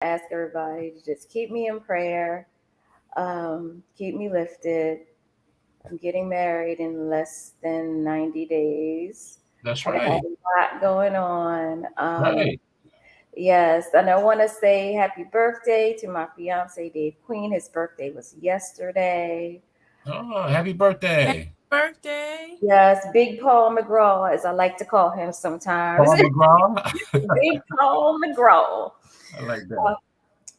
ask everybody to just keep me in prayer, keep me lifted. I'm getting married in less than 90 days. That's I got a right. lot going on. Right. Yes, and I want to say happy birthday to my fiance, Dave Queen. His birthday was yesterday. Oh, happy Happy birthday, birthday. Yes, Big Paul McGraw, as I like to call him sometimes. Paul McGraw. Big Paul McGraw. I like Uh, that.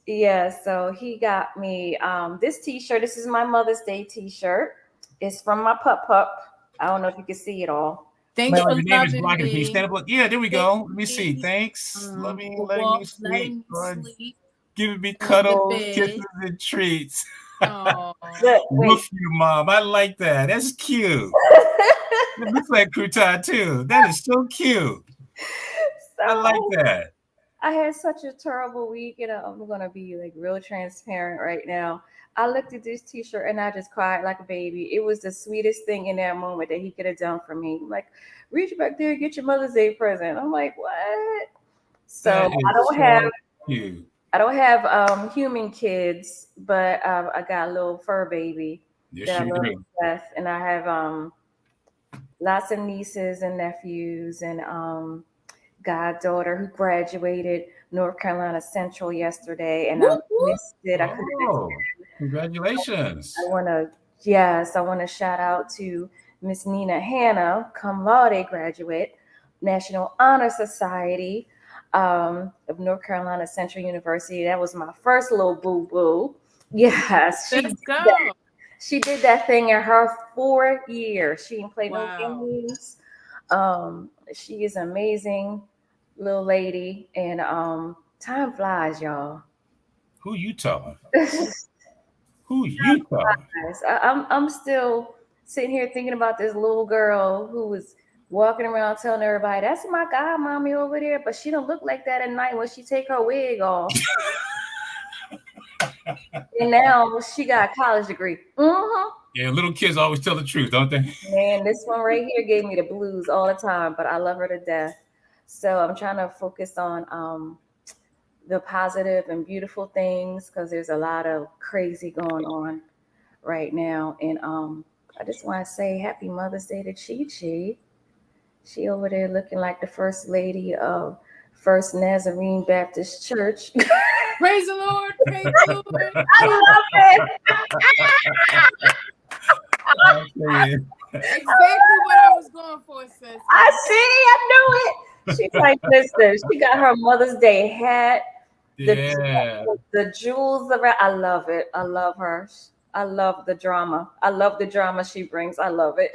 yeah, so he got me this T-shirt. This is my Mother's Day T-shirt. It's from my pup pup. I don't know if you can see it all. Thanks Man, for your name is loving blocking. Can you stand me. up? Yeah, there we Thank go. Let me see. me Thanks. for Letting me sleep. letting me Lord, sleep giving me on the cuddles, kisses, bed. and treats. Oh, Look, wait. Woof you, mom. I like that. That's cute. It looks like crouton too. That is so cute. I like So that. I had such a terrible week, and I'm gonna be like real transparent right now. I looked at this T-shirt and I just cried like a baby. It was the sweetest thing in that moment that he could have done for me. Like, reach back there, get your Mother's Day present. I'm like, what? So That is so cute. I don't have human kids, but I got a little fur baby Yes, that I you love do. to death, and I have lots of nieces and nephews and goddaughter who graduated North Carolina Central yesterday, and I whoop whoop. missed it. I could have been. Oh, congratulations. I want to, yes, I want to shout out to Miss Nina Hanna, cum laude graduate, National Honor Society of North Carolina Central University. That was my first little boo boo. Yes, Let's go. she did that thing in her 4 years. She didn't play no Wow. games. She is an amazing little lady, and time flies, y'all. Who you telling? Time Who you telling? flies. I'm still sitting here thinking about this little girl who was walking around telling everybody, "That's my godmommy over there," but she don't look like that at night when she take her wig off. And now she got a college degree. Yeah, little kids always tell the truth, don't they? Man, this one right here gave me the blues all the time, but I love her to death. So I'm trying to focus on the positive and beautiful things because there's a lot of crazy going on right now. And I just want to say happy Mother's Day to Chi Chi. She over there looking like the first lady of First Nazarene Baptist Church. Praise the Lord. Praise the Lord. I love it. I tell you. Exactly what I was going for, sis. I see. I knew it. She's like, listen, she got her Mother's Day hat, the Yeah. the jewels around. I love it. I love her. I love the drama. I love the drama she brings. I love it.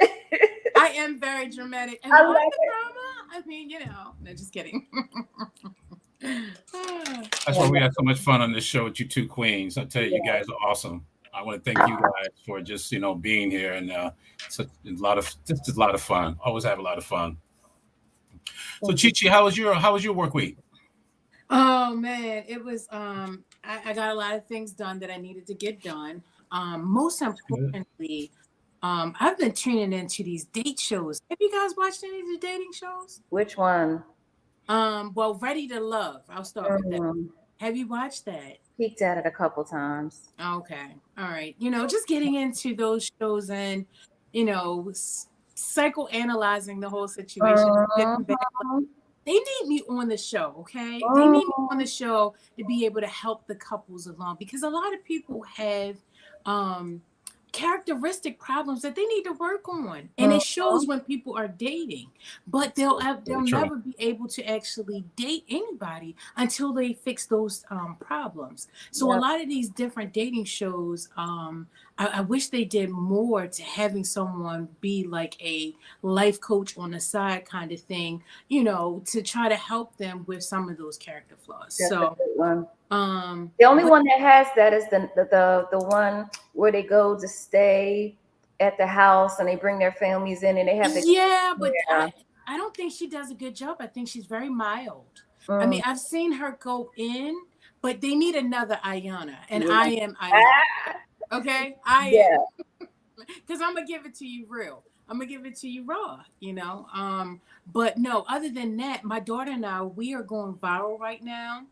I am very dramatic. Am I I love the it. drama? I mean, no, just kidding. That's why we had so much fun on this show with you two queens. I tell you, you Yeah. guys are awesome. I want to thank you guys for just being here and such a lot of just a lot of fun. Always have a lot of fun. So Thank Chi you. Chi, how was your work week? Oh man, it was I got a lot of things done that I needed to get done. Most That's good. importantly, I've been tuning into these date shows. Have you guys watched any of the dating shows? Which one? Well, Ready to Love. I'll start with that. Mm, Have you watched that? peeked at it a couple times. Okay. All right. Just getting into those shows and, psychoanalyzing the whole situation, sitting back. Mhm. They need me on the show, okay? They need me on the Mhm. show to be able to help the couples along because a lot of people have um characteristic problems that they need to work on. And it shows Mhm. when people are dating, but So, they'll very true. never be able to actually date anybody until they fix those problems. So a Yep. lot of these different dating shows, I wish they did more to having someone be like a life coach on the side kind of thing, to try to help them with some of those character flaws. That's a So, good one. The only but one that has that is the one where they go to stay at the house and they bring their families in and they have the yeah, but yeah. I don't think she does a good job. I think she's very mild. I Mm, mean, I've seen her go in, but they need another Ayana, and yeah. I am Ayana. Ah, Okay, I yeah. am because I'm gonna give it to you real. I'm gonna give it to you raw, you know. But no, other than that, my daughter and I, we are going viral right now.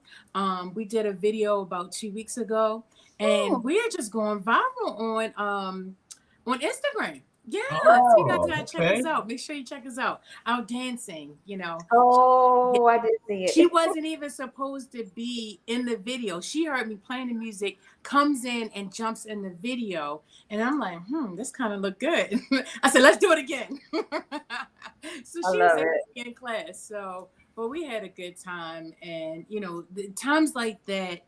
We did a video about 2 weeks ago, and Hmm. we're just going viral on Instagram. Yeah, so you guys Oh, gotta check us okay. out. Make sure you check us out. Out dancing, you know. Oh, I did see She it. wasn't even supposed to be in the video. She heard me playing the music, comes in and jumps in the video. And I'm like, this kind of look good. I said, let's do it again. So I she was love it. actually in class. So, but we had a good time. And, the times like that,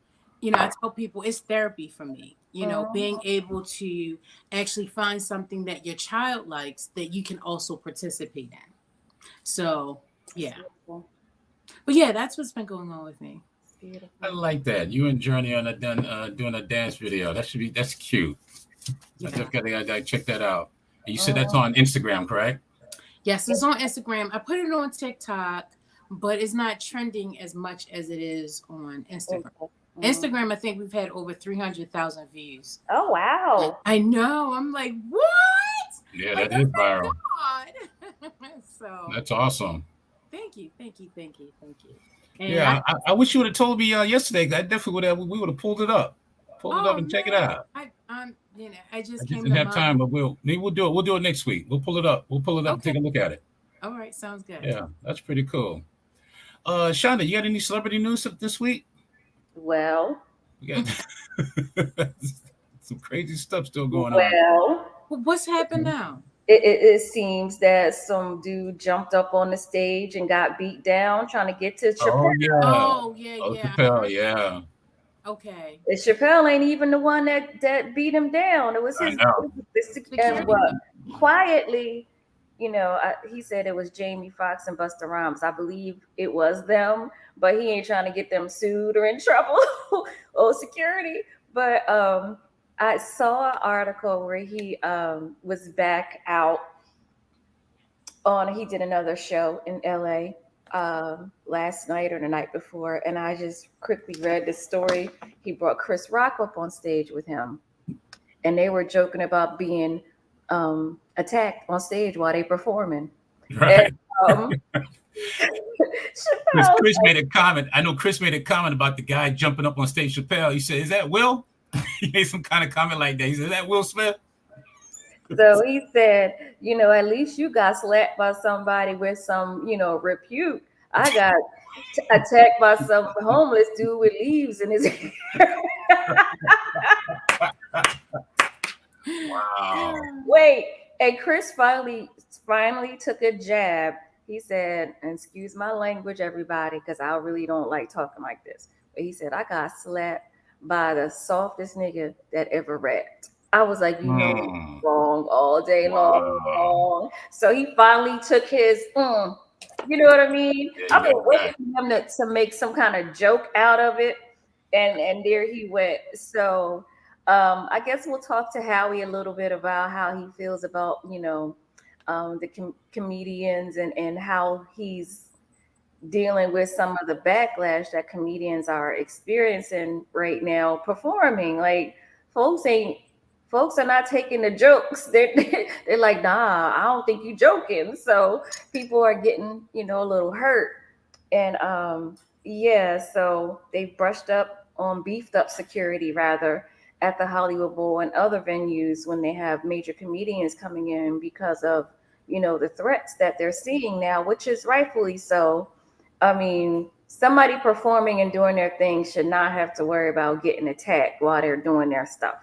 I tell people it's therapy for me, being Mhm. able to actually find something that your child likes that you can also participate in. So, It's yeah. beautiful. But yeah, that's what's been going on with me. It's I beautiful. like that. You and Journey on doing a dance video. That's cute. I Yeah. definitely gotta check that out. And you said that's Mhm. on Instagram, correct? Yes, it's on Instagram. I put it on TikTok, but it's not trending as much as it is on Instagram. Mhm. Instagram, I think we've had over 300,000 views. Oh wow. I know. I'm like, what? Yeah, Like, that is oh viral. my God. So That's awesome. thank you. Thank you. Thank you. Thank you. And Yeah, I wish you would have told me yesterday. I definitely would have. We would have pulled it up oh and check it man, out. I I just just came didn't to have mind. time, but we'll do it. We'll do it next week. We'll pull it up. We'll pull it up and Okay. take a look at it. All right. Sounds good. Yeah, that's pretty cool. Shonda, you got any celebrity news this week? Well, We got some crazy stuff still going on. well, What's happened Okay. now? it seems that some dude jumped up on the stage and got beat down trying to get to Oh Chappelle. yeah. Oh, yeah, Oh, yeah. I Chappelle. heard. Yeah, Okay. And Chappelle ain't even the one that beat him down. It was I his, know. and Security. what quietly, he said it was Jamie Foxx and Busta Rhymes. I believe it was them, but he ain't trying to get them sued or in trouble or security. But I saw an article where he was back out on. He did another show in LA last night or the night before, and I just quickly read the story. He brought Chris Rock up on stage with him, and they were joking about being attacked on stage while they performing. And Right. um, Chris, Chappelle, Chris made a comment. I know Chris made a comment about the guy jumping up on stage. Chappelle. He said, "Is that Will?" He made some kind of comment like that. He said, "Is that Will Smith?" so he said, at least you got slapped by somebody with some, repute. I got attacked by some homeless dude with leaves in his hair. Wow. Wait, and Chris finally took a jab. He said, and excuse my language, everybody, because I really don't like talking like this. But he said, I got slapped by the softest nigga that ever rapped. I was like, Hmm. wrong all day Wow. long. So he finally took his, you know what I mean? Yeah, he I've been got it waiting back. for him to make some kind of joke out of it. And there he went. So I guess we'll talk to Howie a little bit about how he feels about, the comedians and how he's dealing with some of the backlash that comedians are experiencing right now performing. Like folks are not taking the jokes. They're like, nah, I don't think you joking. So people are getting, a little hurt. And yeah, so they brushed up on beefed up security rather at the Hollywood Bowl and other venues when they have major comedians coming in because of, the threats that they're seeing now, which is rightfully so. I mean, somebody performing and doing their thing should not have to worry about getting attacked while they're doing their stuff.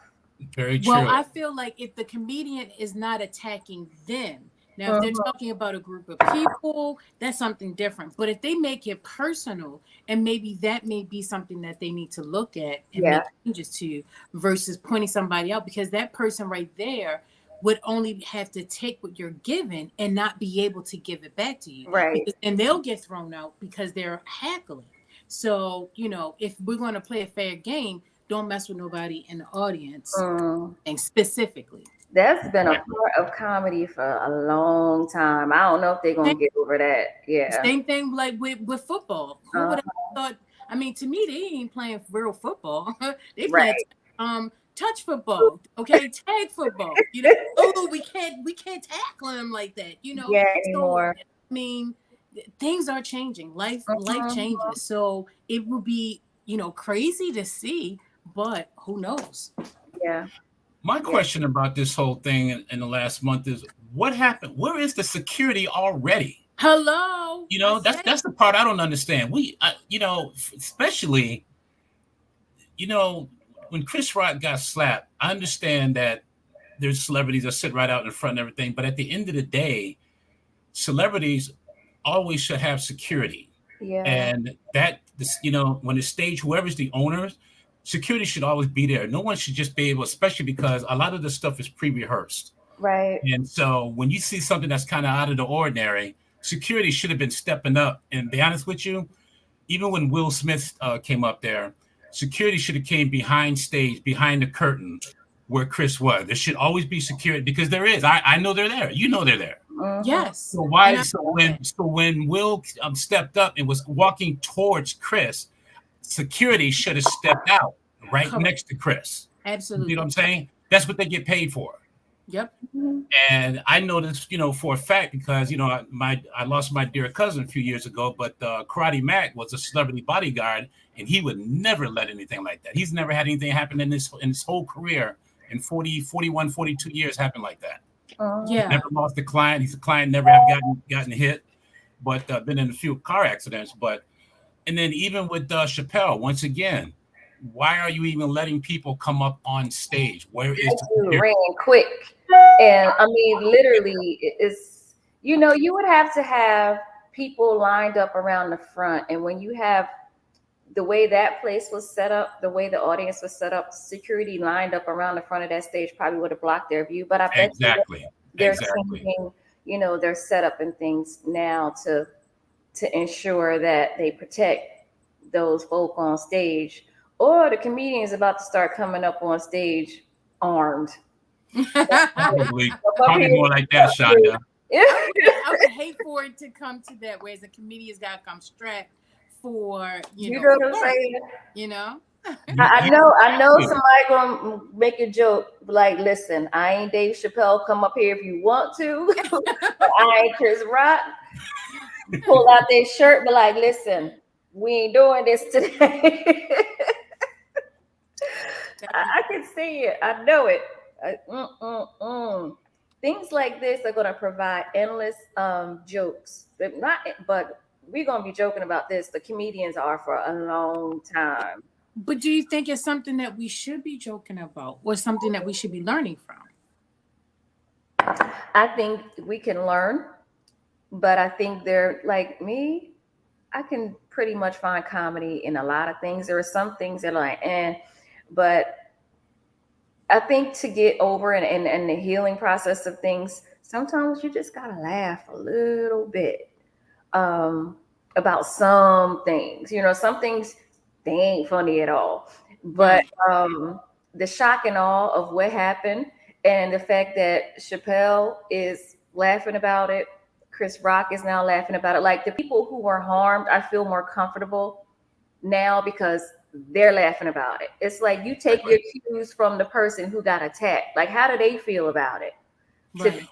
Very Well, true. I feel like if the comedian is not attacking them, now if they're Mhm. talking about a group of people, that's something different. But if they make it personal, and maybe that may be something that they need to look at and Yeah, make changes to versus pointing somebody out, because that person right there would only have to take what you're given and not be able to give it back to you. right. Because, and they'll get thrown out because they're hackling. So, if we're going to play a fair game, don't mess with nobody in the audience Mm. and specifically. That's been a Exactly. part of comedy for a long time. I don't know if they're Same, gonna get over that. Yeah. same thing like with football. Who Uh, would have thought? I mean, to me, they ain't playing real football. They playing right. touch football, okay, tag football. Oh, we can't tackle him like that. Yeah, So anymore. I mean, things are changing. Life Mhm. changes. So it would be crazy to see, but who knows? Yeah. My Yeah. question about this whole thing in the last month is what happened? Where is the security already? Hello, I said That's the part I don't understand. Especially, you know, when Chris Rock got slapped, I understand that there's celebrities that sit right out in front and everything, but at the end of the day, celebrities always should have security. Yeah. And when the stage, whoever's the owners, security should always be there. No one should just be able, especially because a lot of the stuff is pre-rehearsed. Right. And so when you see something that's kind of out of the ordinary, security should have been stepping up. And to be honest with you, even when Will Smith came up there, security should have came behind stage, behind the curtain where Chris was. There should always be security because there is. I know they're there. You know they're there. yes. So why? And I know that. So when Will stepped up and was walking towards Chris, security should have stepped out right Correct. next to Chris. You know what Absolutely. I'm saying? That's what they get paid for. Yep. Mhm. And I know this, for a fact because I lost my dear cousin a few years ago, but Karate Mac was a celebrity bodyguard, and he would never let anything like that. He's never had anything happen in his whole career in 40, 41, 42 years happen like that. Yeah. Never lost a client. He's a client never have gotten hit, but been in a few car accidents. And then even with Chappelle, once again, why are you even letting people come up on stage? Where is the security? Ringing quick. And I mean, literally, it's, you would have to have people lined up around the front. And when you have the way that place was set up, the way the audience was set up, security lined up around the front of that stage probably would have blocked their view. But I bet Exactly. they're changing, their setup and things now to ensure that they protect those folk on stage. Or the comedians about to start coming up on stage armed. Probably more like that, Shonda. I would hate for it to come to that, whereas the comedians got to come strapped for You know what I'm work, saying? I know somebody gonna make a joke like, listen, I ain't Dave Chappelle, come up here if you want to. But I ain't Chris Rock. Pull out their shirt, but like, listen, we ain't doing this today. I can see it. I know it. Things like this are going to provide endless jokes. But we're going to be joking about this. The comedians are for a long time. But do you think it's something that we should be joking about, or something that we should be learning from? I think we can learn, but I think they're like me. I can pretty much find comedy in a lot of things. There are some things that are like, but I think to get over and the healing process of things, sometimes you just gotta laugh a little bit about some things. Some things they ain't funny at all. But the shock and awe of what happened and the fact that Chappelle is laughing about it, Chris Rock is now laughing about it. Like the people who were harmed, I feel more comfortable now because they're laughing about it. It's like you take your cues from the person who got attacked. Like, how do they feel about it? Right.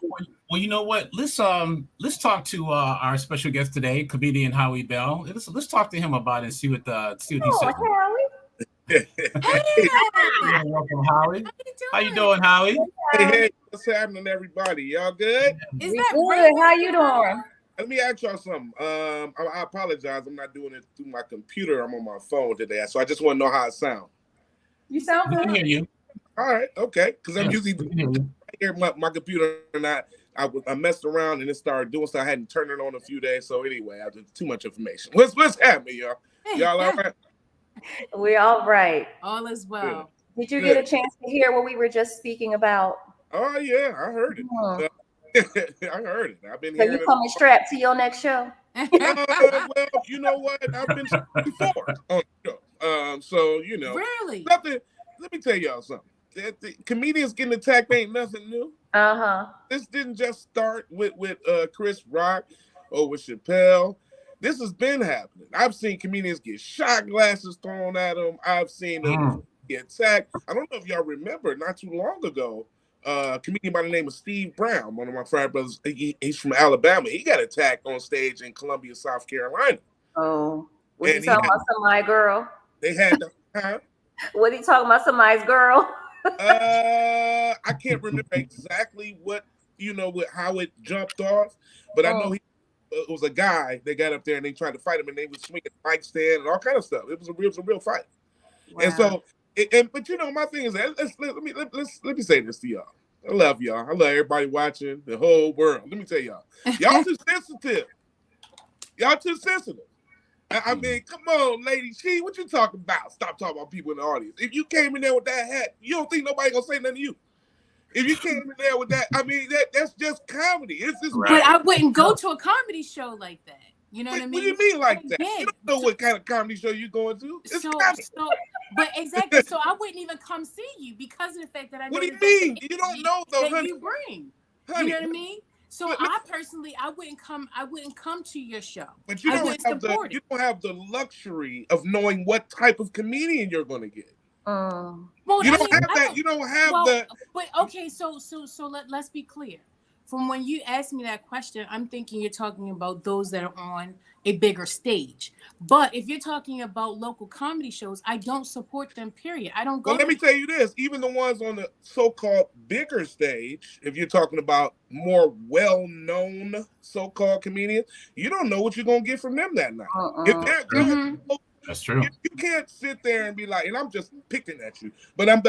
Well, you know what? Let's talk to our special guest today, comedian Howie Bell. Let's talk to him about it and see what he says. Welcome, Howie. How you doing, Howie? Hey, what's happening, everybody? Y'all good? Is that good? How you doing? Let me ask y'all something. I apologize. I'm not doing it through my computer. I'm on my phone today, so I just want to know how it sounds. You sound good. We can hear you. All right, okay. Because I'm usually hear my computer and I messed around and it started doing stuff. I hadn't turned it on a few days. So anyway, I just too much information. What's happening, y'all? Y'all all right? We're all right. All is well. Good. Did you get a chance to hear what we were just speaking about? Oh yeah, I heard it. I heard it. I've been so hearing you coming strapped to your next show? Well, you know what? I've been before on the show. So really nothing. Let me tell y'all something. The comedians getting attacked ain't nothing new. This didn't just start with Chris Rock or with Chappelle. This has been happening. I've seen comedians get shot glasses thrown at them. I've seen them attacked. I don't know if y'all remember, not too long ago, a comedian by the name of Steve Brown, one of my frat brothers. He's from Alabama. He got attacked on stage in Columbia, South Carolina. Oh, was he talking about somebody's girl? They had the Was he talking about somebody's girl? I can't remember exactly what how it jumped off, but I know it was a guy. They got up there and they tried to fight him, and they was swinging the mic stand and all kind of stuff. It was a real fight. Wow. And so, but my thing is, let me say this to y'all. I love y'all. I love everybody watching, the whole world. Let me tell y'all too sensitive. Y'all too sensitive. I mean, come on, Lady She, what you talking about? Stop talking about people in the audience. If you came in there with that hat, you don't think nobody gonna say nothing to you. If you came in there with that, I mean, that's just comedy. It's just But I wouldn't go to a comedy show like that. You know what I mean? What do you mean like that? You don't know what kind of comedy show you're going to. It's but exactly. So I wouldn't even come see you because of the fact that I know. What do you mean? You don't know though, that honey. You bring. Honey, you know what I mean? So I personally, I wouldn't come to your show. But you don't have the luxury of knowing what type of comedian you're going to get. Well, you don't have that. You don't have the. But okay, so let's be clear. From when you asked me that question, I'm thinking you're talking about those that are on a bigger stage. But if you're talking about local comedy shows, I don't support them, period. I don't go. Well, let me tell you this. Even the ones on the so-called bigger stage, if you're talking about more well-known so-called comedians, you don't know what you're going to get from them that night. If they're good, that's true. You can't sit there and be like, and I'm just picking at you, but I'm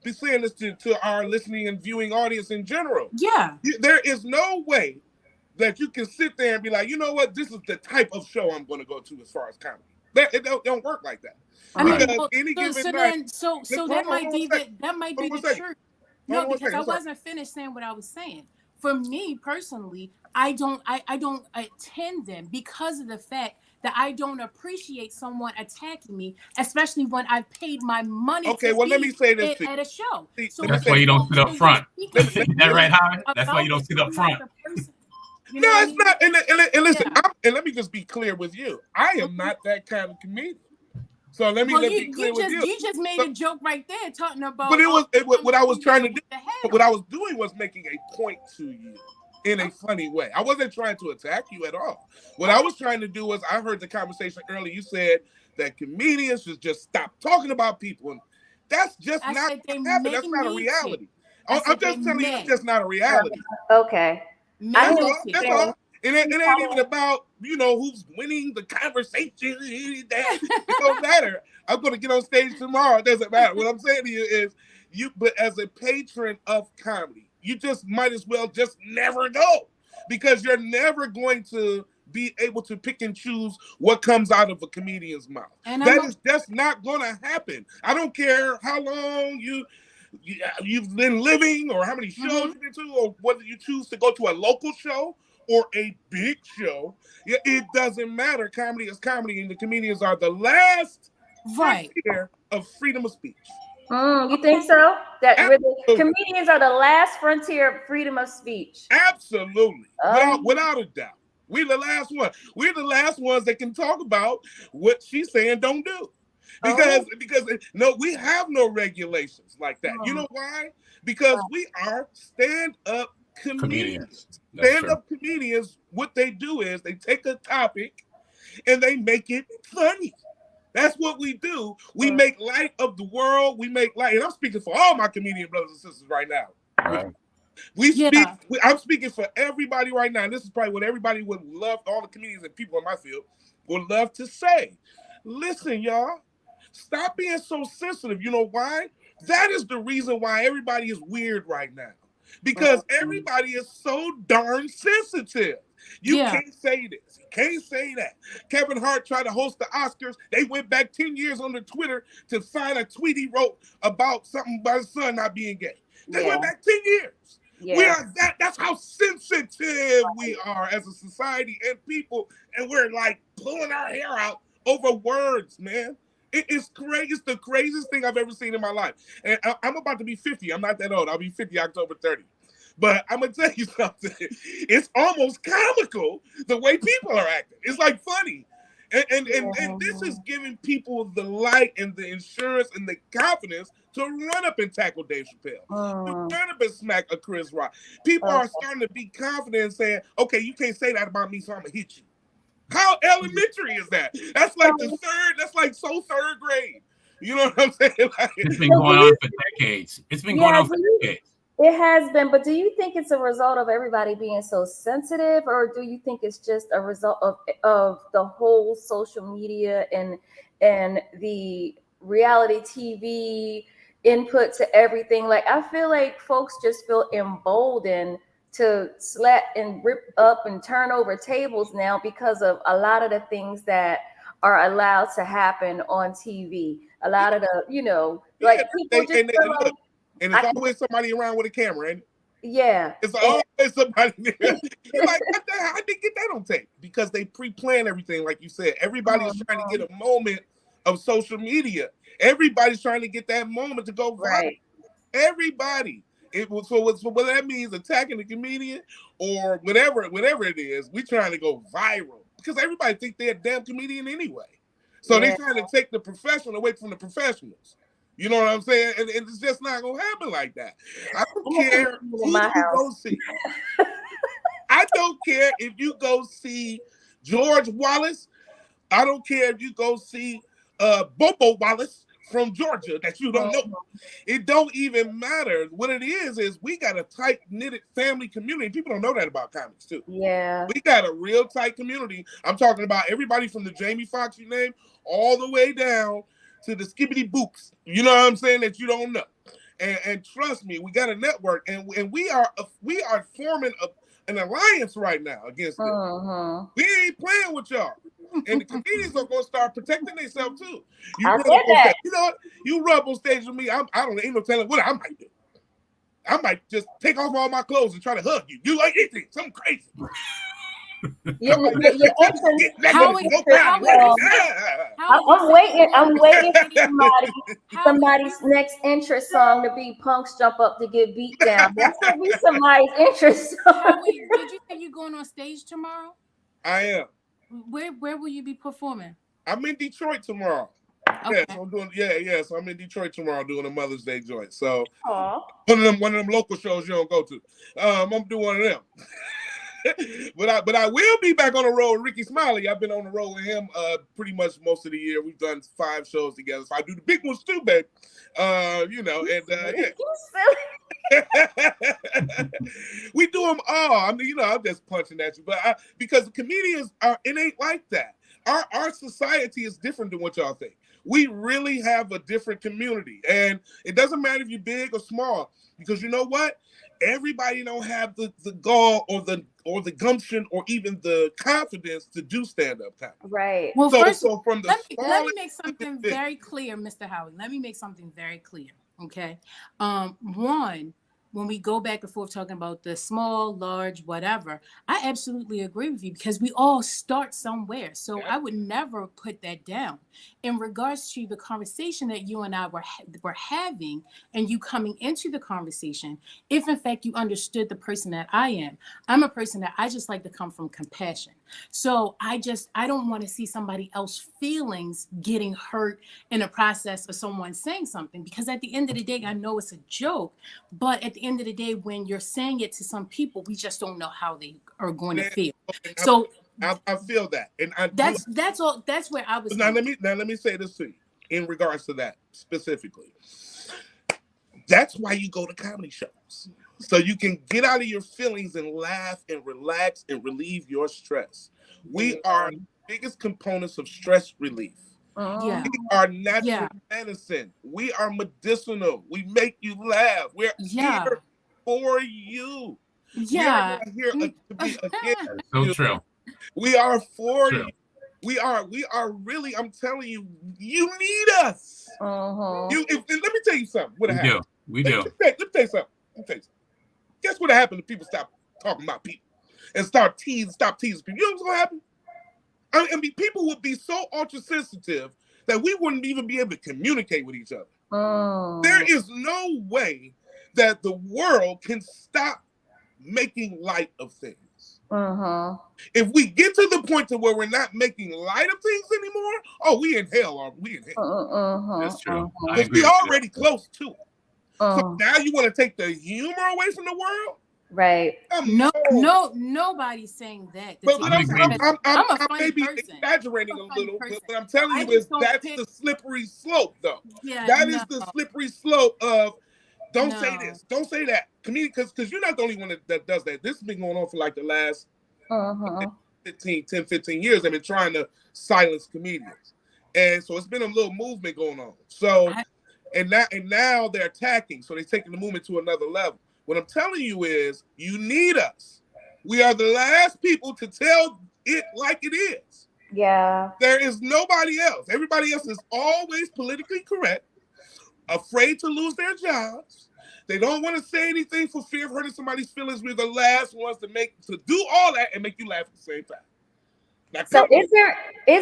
saying this to our listening and viewing audience in general. Yeah. There is no way that you can sit there and be like, you know what, this is the type of show I'm going to go to as far as comedy. It don't work like that. I mean, that might be the truth. No, because I wasn't finished saying what I was saying. For me personally, I don't attend them because of the fact that I don't appreciate someone attacking me, especially when I've paid my money. Okay, well, let me say this at a show. So that's why you don't sit up front. Is that right, Howie? That's why you don't sit up front. No, it's not. And listen, and let me just be clear with you. I am not that kind of comedian. So let me be clear with you. You just made a joke right there talking about. But what I was trying to do. What I was doing was making a point to you in a funny way. I wasn't trying to attack you at all. What I was trying to do was, I heard the conversation earlier. You said that comedians should just stop talking about people, and that's just not happening. That's not a reality. I'm just telling you, it's just not a reality. Okay. That's all. It ain't even about, who's winning the conversation. It don't matter. I'm going to get on stage tomorrow. It doesn't matter. What I'm saying to you is, but as a patron of comedy, you just might as well just never go, because you're never going to be able to pick and choose what comes out of a comedian's mouth. And that's not going to happen. I don't care how long you've been living or how many shows you've been to, or whether you choose to go to a local show or a big show. It doesn't matter. Comedy is comedy, and the comedians are the last frontier of freedom of speech. You think so? That comedians are the last frontier of freedom of speech? Absolutely. Without a doubt. We're the last one. We're the last ones that can talk about what she's saying don't do. Because we have no regulations like that. You know why? Because we are stand-up comedians. Stand-up comedians, what they do is they take a topic and they make it funny. That's what we do. We make light of the world. We make light. And I'm speaking for all my comedian brothers and sisters right now. Right. I'm speaking for everybody right now. And this is probably what everybody would love, all the comedians and people in my field would love to say. Listen, y'all, stop being so sensitive. You know why? That is the reason why everybody is weird right now. Because everybody is so darn sensitive. You can't say this. You can't say that. Kevin Hart tried to host the Oscars. They went back 10 years on Twitter to find a tweet he wrote about something about his son not being gay. They went back 10 years. Yeah. We are that's how sensitive we are as a society and people, and we're like pulling our hair out over words, man. It's crazy. It's the craziest thing I've ever seen in my life. And I'm about to be 50. I'm not that old. I'll be 50 October 30. But I'm going to tell you something. It's almost comical the way people are acting. It's like funny. And this is giving people the light and the insurance and the confidence to run up and tackle Dave Chappelle, to run up and smack a Chris Rock. People are starting to be confident and saying, okay, you can't say that about me, so I'm going to hit you. How elementary is that? That's like that's like so third grade. You know what I'm saying? Like, it's been going on for decades. It's been going on for decades. It has been, but do you think it's a result of everybody being so sensitive, or do you think it's just a result of the whole social media and the reality TV input to everything? Like, I feel like folks just feel emboldened to slap and rip up and turn over tables now because of a lot of the things that are allowed to happen on TV. A lot of the, like people just feel like. And it's always somebody around with a camera, ain't it? Yeah. It's always somebody there. You're like, how did they get that on tape? Because they pre-plan everything, like you said. Everybody's trying to get a moment of social media. Everybody's trying to get that moment to go viral. Right. Everybody. So what that means, attacking the comedian or whatever it is, we trying to go viral. Because everybody think they're a damn comedian anyway. So they're trying to take the professional away from the professionals. You know what I'm saying? And it's just not going to happen like that. I don't care who you go see. I don't care if you go see George Wallace. I don't care if you go see Bobo Wallace from Georgia that you don't know. It don't even matter. What it is we got a tight-knitted family community. People don't know that about comics, too. Yeah. We got a real tight community. I'm talking about everybody from the Jamie Foxx you named all the way down to the skibbity boops, you know what I'm saying, that you don't know. And trust me, we got a network, and we are forming an alliance right now against them. We ain't playing with y'all. And the comedians are going to start protecting themselves too. You know what? You rub on stage with me, I ain't no telling what I might do. I might just take off all my clothes and try to hug you. You like anything, something crazy. I'm waiting for somebody's next interest song to be Punks Jump Up to Get Beat Down. That's gonna be somebody's interest song. Did you say you're going on stage tomorrow? I am. Where will you be performing? I'm in Detroit tomorrow. Okay. Yeah, so I'm doing so I'm in Detroit tomorrow doing a Mother's Day joint. So one of them local shows you don't go to. I'm doing one of them. But I will be back on the road with Ricky Smiley. I've been on the road with him pretty much most of the year. We've done 5 shows together. So I do the big ones too, babe. We do them all. I mean, I'm just punching at you, but because comedians it ain't like that. Our society is different than what y'all think. We really have a different community, and it doesn't matter if you're big or small, because you know what? Everybody don't have the gall or the gumption or even the confidence to do stand-up comedy. Right. Well, let me make something very clear, Mr. Howie. Let me make something very clear. Okay. One, when we go back and forth talking about the small, large, whatever, I absolutely agree with you because we all start somewhere. So I would never put that down. In regards to the conversation that you and I were having and you coming into the conversation, if in fact you understood the person that I am, I'm a person that I just like to come from compassion. So I don't want to see somebody else's feelings getting hurt in the process of someone saying something, because at the end of the day, I know it's a joke, but at the end of the day, when you're saying it to some people, we just don't know how they are going to feel. So I feel that, and that's all. That's where I was. Now let me say this to you in regards to that specifically. That's why you go to comedy shows, so you can get out of your feelings and laugh and relax and relieve your stress. We are the biggest components of stress relief. Yeah. We are natural medicine. We are medicinal. We make you laugh. We're here for you. Yeah. We're not here to be against so you. True. We are for you. We are really, I'm telling you, you need us. Let me tell you something. We do. Let me tell you something. Guess what happened if people stop talking about people and stop teasing people? You know what's going to happen? I mean, people would be so ultra sensitive that we wouldn't even be able to communicate with each other. There is no way that the world can stop making light of things. If we get to the point to where we're not making light of things anymore, oh, we in hell. We in hell. That's true. I Because agree we with already close to it. So now you want to take the humor away from the world? Right. Nobody's saying that. But what I'm saying, I'm a funny maybe person. exaggerating a little, person. but what I'm telling you is that's the slippery slope, though. Yeah, that is the slippery slope of don't say this, don't say that. Comedian, because you're not the only one that does that. This has been going on for like the last 15 years. They've been trying to silence comedians. And so it's been a little movement going on. So, and now they're attacking. So they're taking the movement to another level. What I'm telling you is you need us. We are the last people to tell it like it is. Yeah. There is nobody else. Everybody else is always politically correct, afraid to lose their jobs. They don't want to say anything for fear of hurting somebody's feelings. We're the last ones to do all that and make you laugh at the same time. Now, so is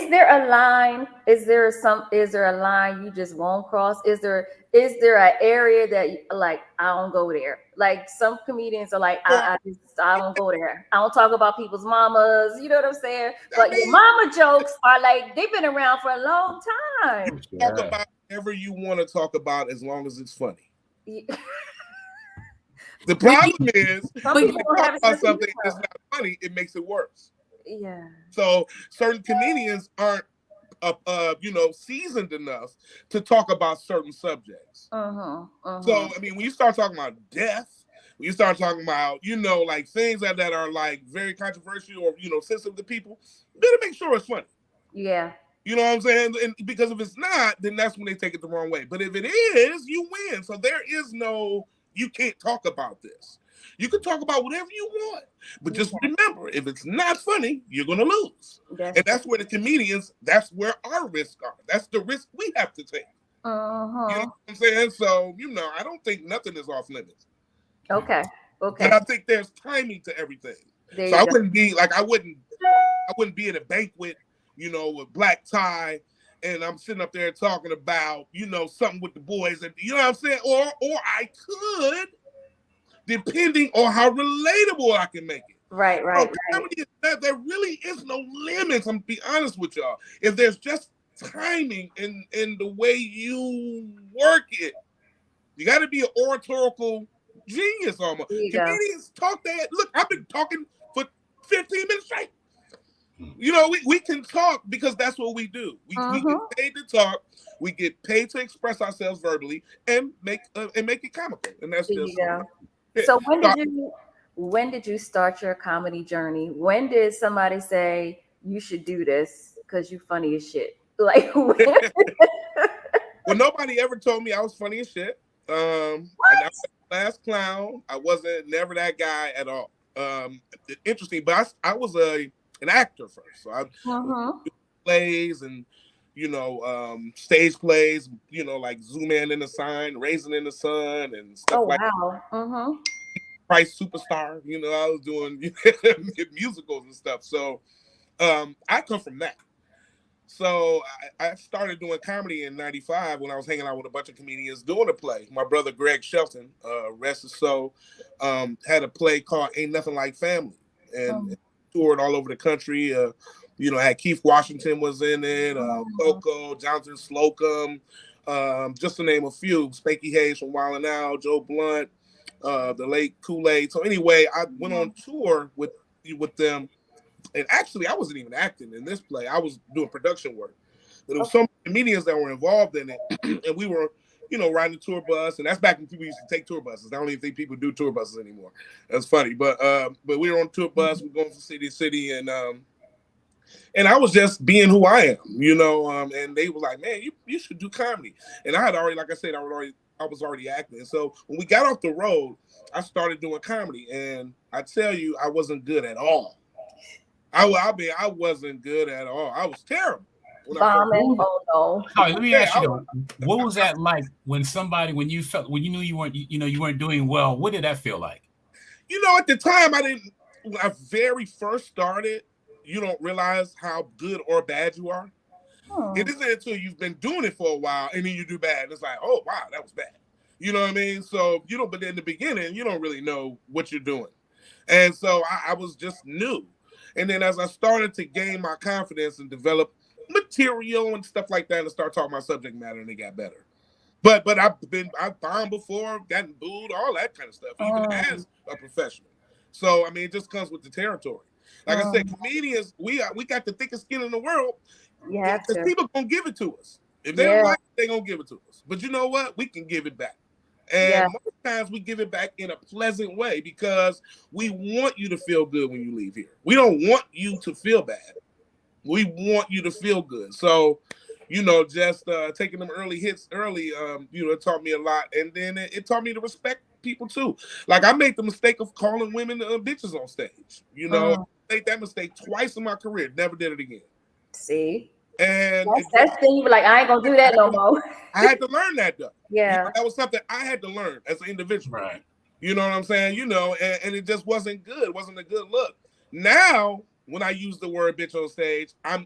there a line? Is there a line you just won't cross? Is there an area that like I don't go there? Like some comedians are like I don't go there. I don't talk about people's mamas. You know what I'm saying? But your mama jokes are like they've been around for a long time. Talk about whatever you want to talk about as long as it's funny. Yeah. The problem is when you talk about something that's not funny, it makes it worse. Yeah. So certain comedians aren't, seasoned enough to talk about certain subjects. So I mean, when you start talking about death, when you start talking about, like things that are like very controversial or sensitive to people, you better make sure it's funny. Yeah. You know what I'm saying? And because if it's not, then that's when they take it the wrong way. But if it is, you win. So there is no, you can't talk about this. You can talk about whatever you want, but just remember, if it's not funny, you're going to lose. And that's where the comedians, that's where our risks are. That's the risk we have to take. You know what I'm saying? So, I don't think nothing is off limits. Okay. But I think there's timing to everything. So I wouldn't be like, I wouldn't be at a banquet, with black tie, and I'm sitting up there talking about, something with the boys, and you know what I'm saying? Or I could, depending on how relatable I can make it. Right. There really is no limits. I'm gonna be honest with y'all. If there's just timing in the way you work it, you got to be an oratorical genius almost. Comedians talk that. Look, I've been talking for 15 minutes straight. We can talk because that's what we do. We get paid to talk. We get paid to express ourselves verbally and make it comical. And that's just. Yeah. So when did you start your comedy journey? When did somebody say you should do this because you funny as shit? Like when? Well, nobody ever told me I was funny as shit. I was the last clown. I wasn't never that guy at all. Interesting, but I was an actor first. So I plays and stage plays, like Zoom In the Sign, Raisin in the Sun, and stuff like that. Price Superstar, I was doing musicals and stuff. So I come from that. So I started doing comedy in '95 when I was hanging out with a bunch of comedians doing a play. My brother Greg Shelton, rest his soul, had a play called Ain't Nothing Like Family, and toured all over the country. Had Keith Washington was in it, Coco, Jonathan Slocum, just to name a few. Spanky Hayes from Wild 'N Out, Joe Blunt, the late Kool-Aid. So anyway, I went on tour with them. And actually, I wasn't even acting in this play. I was doing production work. But there was some comedians that were involved in it. And we were, riding the tour bus. And that's back when people used to take tour buses. I don't even think people do tour buses anymore. That's funny. But we were on a tour bus. We were going from city to city. And I was just being who I am, and they were like, man, you should do comedy. And I had already, like I said, I was already acting. And so when we got off the road, I started doing comedy. And I tell you, I wasn't good at all. I wasn't good at all. I was terrible. Bombing. Oh no. All right, let me ask you, what was that like when you knew you weren't doing well? What did that feel like? At the time, when I very first started, you don't realize how good or bad you are. It isn't until you've been doing it for a while and then you do bad. It's like, oh wow, that was bad. You know what I mean? So but in the beginning, you don't really know what you're doing. And so I was just new. And then as I started to gain my confidence and develop material and stuff like that, and start talking about subject matter, and it got better. But I've bombed before, gotten booed, all that kind of stuff, even as a professional. So I mean, it just comes with the territory. Like I said, comedians, we got the thickest skin in the world. Yeah, because people gonna give it to us. If they don't like it, they gonna give it to us. But you know what? We can give it back. And most times we give it back in a pleasant way because we want you to feel good when you leave here. We don't want you to feel bad. We want you to feel good. So, just taking them early hits early, it taught me a lot. And then it taught me to respect people too. Like I made the mistake of calling women bitches on stage. I made that mistake twice in my career. Never did it again. See? And that's thing you be like, I ain't gonna do that no more. I had to learn that though. Yeah. That was something I had to learn as an individual. Right. You know what I'm saying? And it just wasn't good. It wasn't a good look. Now, when I use the word bitch on stage, I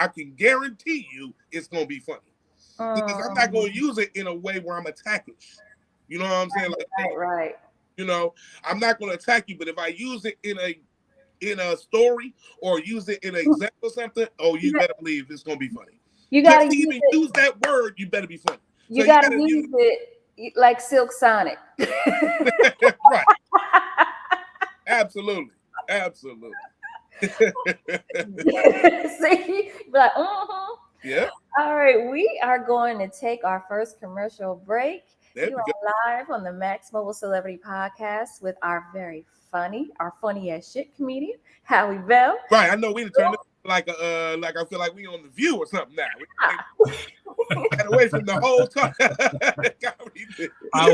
can guarantee you it's gonna be funny. Because I'm not gonna use it in a way where I'm attacking. You know what I'm saying? Right. I'm not gonna attack you, but if I use it in a story or use it in an example or something, you better believe it's gonna be funny. You gotta use that word, you better be funny. You gotta use it like Silk Sonic. Right. Absolutely. See, like, Yeah. All right, we are going to take our first commercial break. You are live on the Max Mobile Celebrity Podcast with our funny as shit comedian, Howie Bell. Right, I know we turned it like I feel like we on The View or something now. We got away from the whole time. How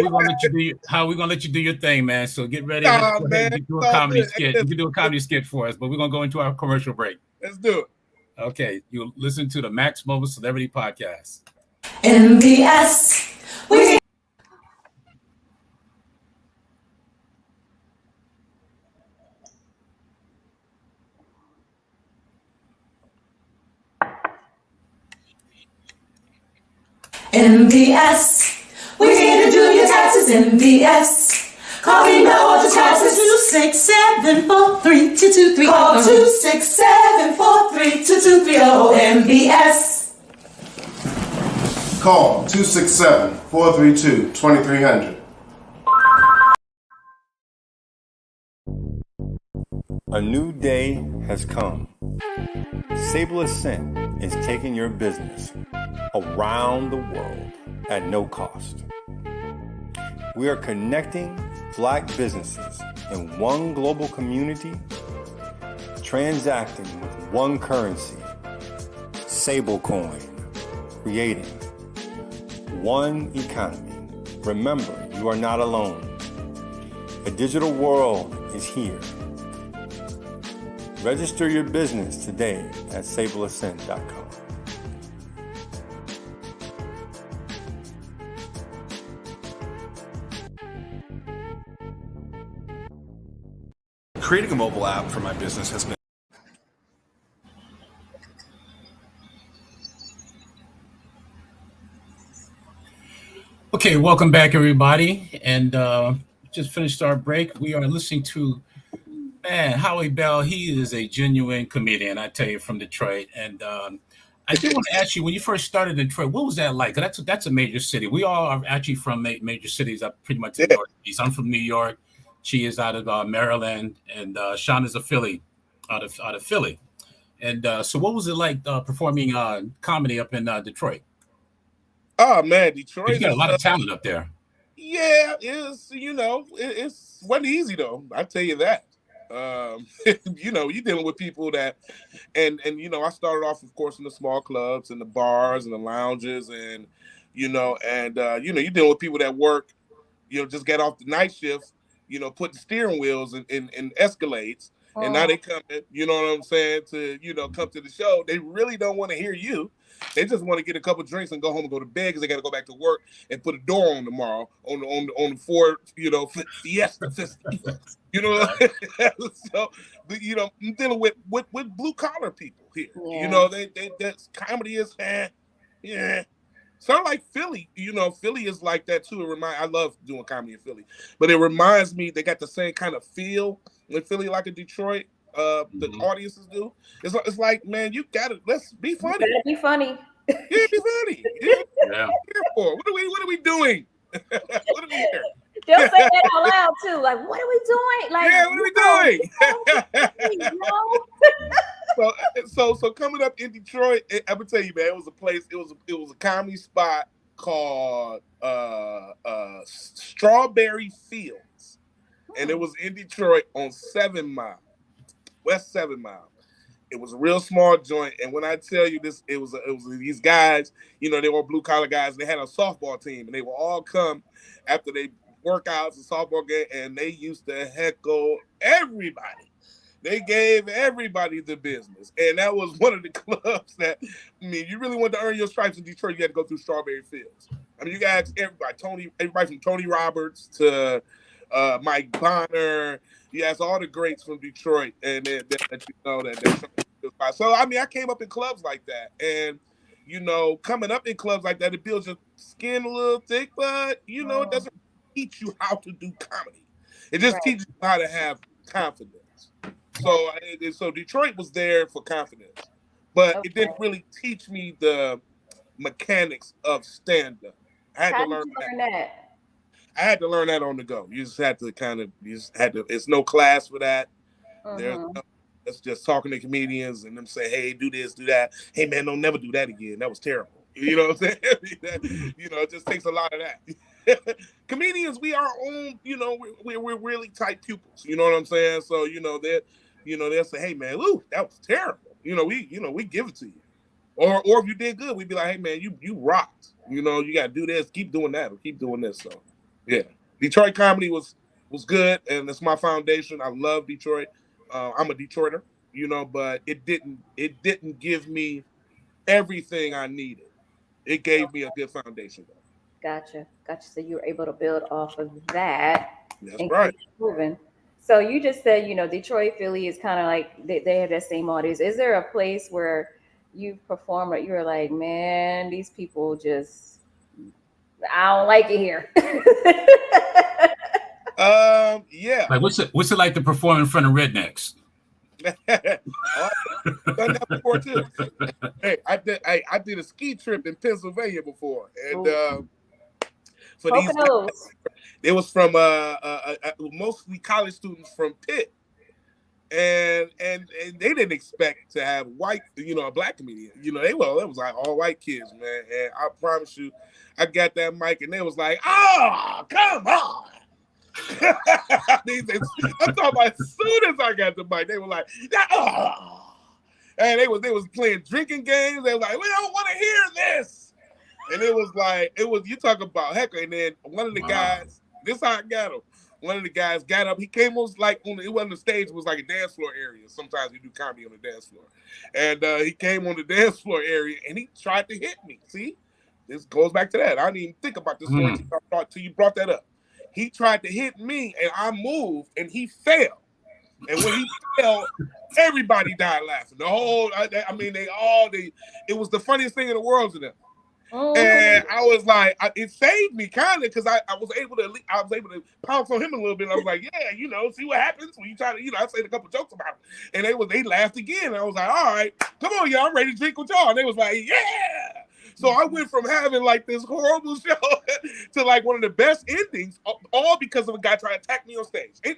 we gonna let you do your thing, man? So get ready. Man, you do a comedy skit. You can do a comedy skit for us, but we're gonna go into our commercial break. Let's do it. Okay, you listen to the Max Mobile Celebrity Podcast. MBS. MBS. We're here to do your taxes. MBS. Call me now on the taxes. 267-43-2230. Call 267-43-2230. MBS. Call 267-432-2300. A new day has come. Sable Ascent is taking your business around the world at no cost. We are connecting Black businesses in one global community, transacting with one currency, Stablecoin, creating one economy. Remember, you are not alone. A digital world is here. Register your business today at sableascent.com. Creating a mobile app for my business has been Okay, welcome back, everybody. And just finished our break. We are listening to Howie Bell. He is a genuine comedian, I tell you, from Detroit. And I do want to ask you, when you first started in Detroit, what was that like? That's a major city. We all are actually from major cities up pretty much in the Northeast. I'm from New York. She is out of Maryland, and Sean is a Philly, out of Philly. And so what was it like performing comedy up in Detroit? Oh, man, Detroit. You got a lot of talent up there. Yeah, it wasn't easy, though. I tell you that. You're dealing with people that, and I started off, of course, in the small clubs and the bars and the lounges, and you're dealing with people that work, just get off the night shift, putting steering wheels in Escalades, and now they come in, you know what I'm saying, to come to the show. They really don't want to hear you. They just want to get a couple drinks and go home and go to bed because they got to go back to work and put a door on tomorrow on the Ford, Fiesta. So, I'm dealing with blue collar people here. Yeah. That's comedy is, yeah. Sound like Philly. Philly is like that too. I love doing comedy in Philly, but it reminds me they got the same kind of feel in Philly like in Detroit. The audiences do. It's like, man, let's be funny. You gotta be funny. Yeah, be funny. Yeah. For? What are we doing? What are we here? They'll say that out loud too. Like, what are we doing? Like, yeah, what are we doing? No. So coming up in Detroit, I'm gonna tell you, man, it was a place. It was a comedy spot called Strawberry Fields, and it was in Detroit on 7 Mile, West 7 Mile. It was a real small joint, and when I tell you this, it was these guys. They were blue collar guys. They had a softball team, and they would all come after they workouts and softball game, and they used to heckle everybody. They gave everybody the business, and that was one of the clubs that, you really want to earn your stripes in Detroit, you had to go through Strawberry Fields. You got to ask everybody from Tony Roberts to Mike Bonner. You ask all the greats from Detroit, and that So I came up in clubs like that, and coming up in clubs like that, it builds your skin a little thick, but it doesn't teach you how to do comedy. It just teaches you how to have confidence. So Detroit was there for confidence, but it didn't really teach me the mechanics of stand-up. I had to learn that. I had to learn that on the go. You just had to it's no class for that. It's just talking to comedians and them say, hey, do this, do that. Hey, man, don't never do that again. That was terrible. You know what I'm saying? It just takes a lot of that. Comedians, we are own, we're really tight pupils. You know what I'm saying? So, they'll say, hey, man, ooh, that was terrible. We give it to you. Or if you did good, we'd be like, hey, man, you rocked. You got to do this. Keep doing that or keep doing this. So, yeah. Detroit comedy was good, and it's my foundation. I love Detroit. I'm a Detroiter, but it didn't give me everything I needed. It gave me a good foundation, though. Gotcha. So you were able to build off of that. That's right. Keep moving. So you just said, Detroit, Philly is kind of like they have that same audience. Is there a place where you perform that you're like, man, these people just, I don't like it here? Yeah. Like, what's it like to perform in front of rednecks? Done that before too. Hey, I did a ski trip in Pennsylvania before, and for these guys, it was from mostly college students from Pitt, and they didn't expect to have white, a black comedian. It was like all white kids, man. And I promise you, I got that mic, and they was like, "Oh, come on." I'm talking about as soon as I got the mic, they were like, "Oh," and they was playing drinking games. They were like, "We don't want to hear this," and it was you talk about heckler. And then one of the guys, this is how I got him. One of the guys got up. He came it wasn't a stage. It was like a dance floor area. Sometimes we do comedy on the dance floor, and he came on the dance floor area and he tried to hit me. See, this goes back to that. I didn't even think about this story until you brought that up. He tried to hit me, and I moved, and he fell. And when he fell, everybody died laughing. It was the funniest thing in the world to them. Oh. And I was like, it saved me kind of because I was able to pounce on him a little bit. I was like, yeah, see what happens when you try to, I said a couple jokes about it, and they laughed again. And I was like, all right, come on, y'all, I'm ready to drink with y'all. And they was like, yeah. So I went from having like this horrible show to like one of the best endings, all because of a guy trying to attack me on stage. You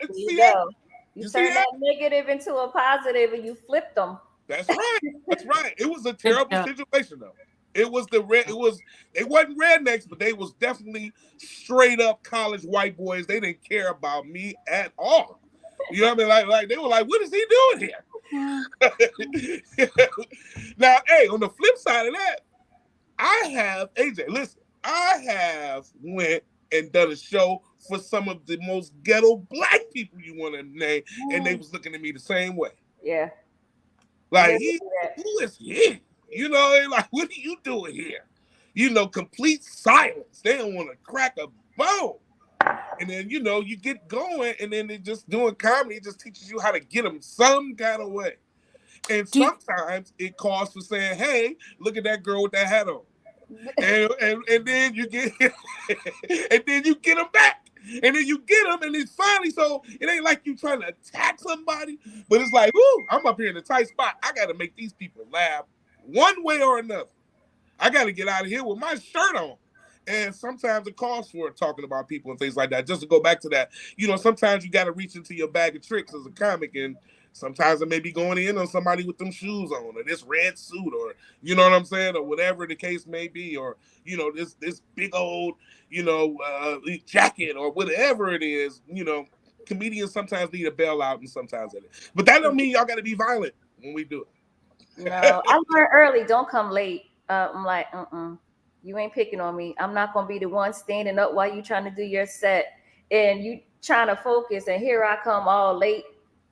turned that negative into a positive, and you flipped them. That's right. That's right. It was a terrible situation, though. They wasn't rednecks, but they was definitely straight up college white boys. They didn't care about me at all. You know what I mean? Like they were like, "What is he doing here?" Now, hey, on the flip side of that, I have went and done a show for some of the most ghetto black people you want to name, and they was looking at me the same way. Yeah. Like, who is he? Like, what are you doing here? Complete silence. They don't want to crack a bone. And then, you get going, and then they're just doing comedy. It just teaches you how to get them some kind of way. And sometimes it calls for saying, hey, look at that girl with that hat on. and then you get and then you get them back. And then you get them, and it's finally, so it ain't like you trying to attack somebody, but it's like, whoo, I'm up here in a tight spot. I got to make these people laugh one way or another. I got to get out of here with my shirt on. And sometimes it calls for talking about people and things like that. Just to go back to that, sometimes you got to reach into your bag of tricks as a comic, and sometimes it may be going in on somebody with them shoes on, or this red suit, or you know what I'm saying, or whatever the case may be, or this big old jacket, or whatever it is. Comedians sometimes need a bailout, and sometimes it is. But that don't mean y'all got to be violent when we do it. No, I learned early. Don't come late. I'm like, you ain't picking on me. I'm not gonna be the one standing up while you trying to do your set and you trying to focus. And here I come all late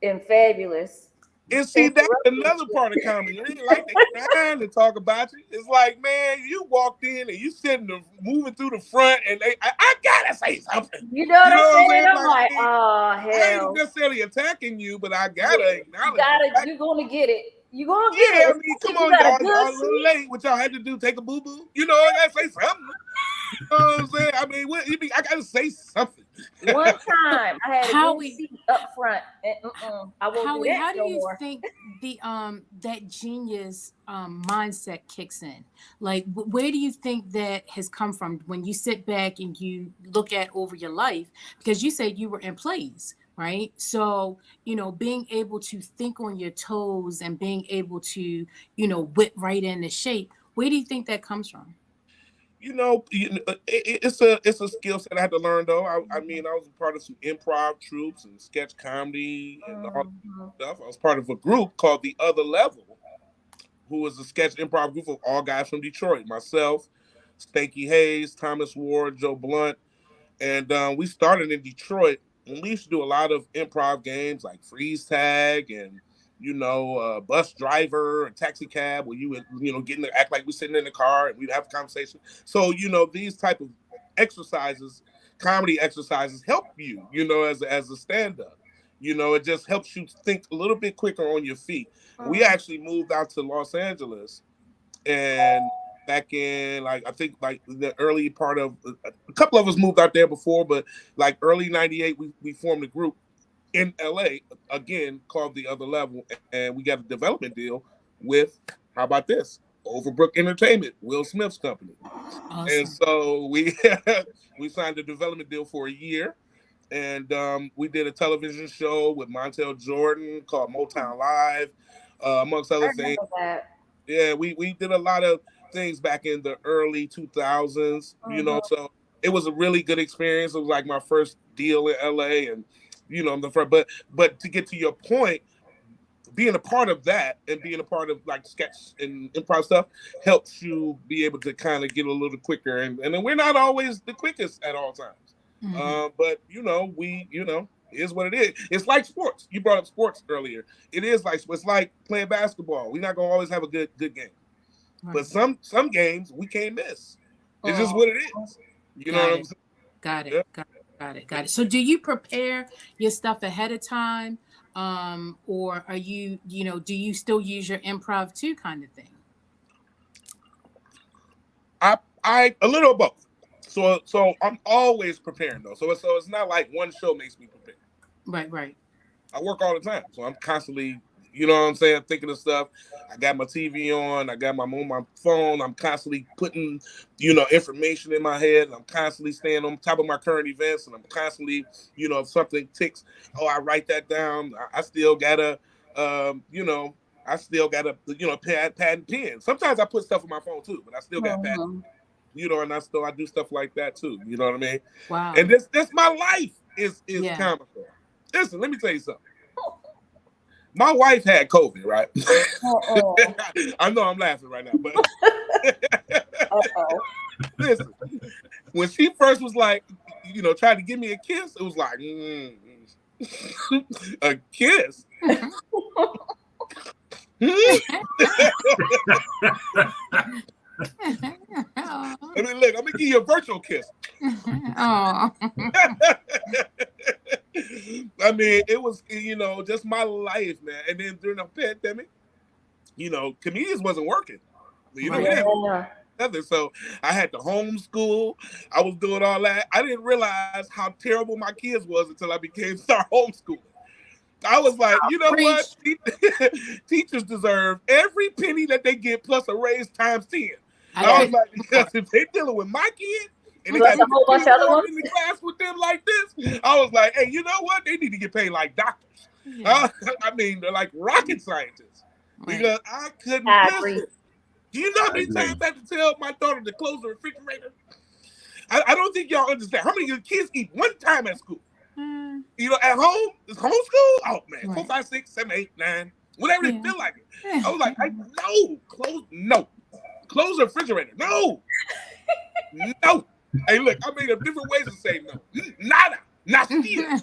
and fabulous. And see, that's another part of comedy. It ain't like they trying to talk about you. It's like, man, you walked in and you sitting moving through the front, and I gotta say something. You know what I'm saying? I'm like, oh hell. I ain't necessarily attacking you, but I gotta acknowledge. You're gonna get it. You gonna get it. I mean, come on, y'all a little late. What y'all had to do? Take a boo boo? I gotta say something. You know what I'm saying? I mean, what you mean? I gotta say something. One time I had a seat up front, and I won't Howie, do that how do you more. think the that genius mindset kicks in? Like, where do you think that has come from when you sit back and you look at over your life? Because you said you were in plays, right? So, being able to think on your toes and being able to, whip right into shape, where do you think that comes from? It's a skill set I had to learn, though. I mean, I was a part of some improv troops and sketch comedy and all that stuff. I was part of a group called The Other Level, who was a sketch improv group of all guys from Detroit. Myself, Stanky Hayes, Thomas Ward, Joe Blunt. And we started in Detroit, and we used to do a lot of improv games like freeze tag and bus driver and taxi cab, where you would, getting to act like we're sitting in the car and we'd have a conversation. So, these type of exercises, comedy exercises, help you, as a stand-up. It just helps you think a little bit quicker on your feet. We actually moved out to Los Angeles, and back in I think the early part of a couple of us moved out there before, but early '98, we formed a group in LA, again, called The Other Level, and we got a development deal with, how about this, Overbrook Entertainment, Will Smith's company. Awesome. And so we signed a development deal for a year, and we did a television show with Montel Jordan called Motown Live, amongst other things. Yeah, we did a lot of things back in the early 2000s, so it was a really good experience. It was like my first deal in LA, and but to get to your point, being a part of that and being a part of sketch and improv stuff helps you be able to kind of get a little quicker, and then we're not always the quickest at all times. But is what it is. It's like sports. You brought up sports earlier. It's like playing basketball. We're not gonna always have a good game, but some games we can't miss. It's just what it is. You know what I'm saying? Got it. Yeah. Got it. So do you prepare your stuff ahead of time? Or are you, do you still use your improv too kind of thing? I a little of both. So I'm always preparing though. So it's not like one show makes me prepare. Right. I work all the time. So I'm constantly, thinking of stuff. I got my TV on. I got on my phone. I'm constantly putting, information in my head. I'm constantly staying on top of my current events. And I'm constantly, if something ticks, I write that down. I still gotta, pad and pen. Sometimes I put stuff on my phone too, but I still got pad. And I do stuff like that too. You know what I mean? Wow. And this my life is comical. Listen, let me tell you something. My wife had COVID, right? I know I'm laughing right now, but listen, when she first was trying to give me a kiss, it was like, a kiss? I mean, look, I'm gonna give you a virtual kiss. I mean, it was, just my life, man. And then during the pandemic, comedians wasn't working. together. So I had to homeschool. I was doing all that. I didn't realize how terrible my kids was until I start homeschooling. I was like, you know what? Teachers deserve every penny that they get plus a raise times 10. I was like, because if they're dealing with my kids and they got a whole bunch of other ones in the class with them like this, I was like, hey, you know what? They need to get paid like doctors. I mean, they're like rocket scientists. Because I couldn't listen. Do you know how many times I had to tell my daughter to close the refrigerator? I don't think y'all understand. How many of your kids eat one time at school? You know, at home, it's homeschool. Oh man, 4, 5, 6, 7, 8, 9, whatever they feel like it. I was like, close the refrigerator. No. Hey, look, I made up different ways to say no. Nada, not here.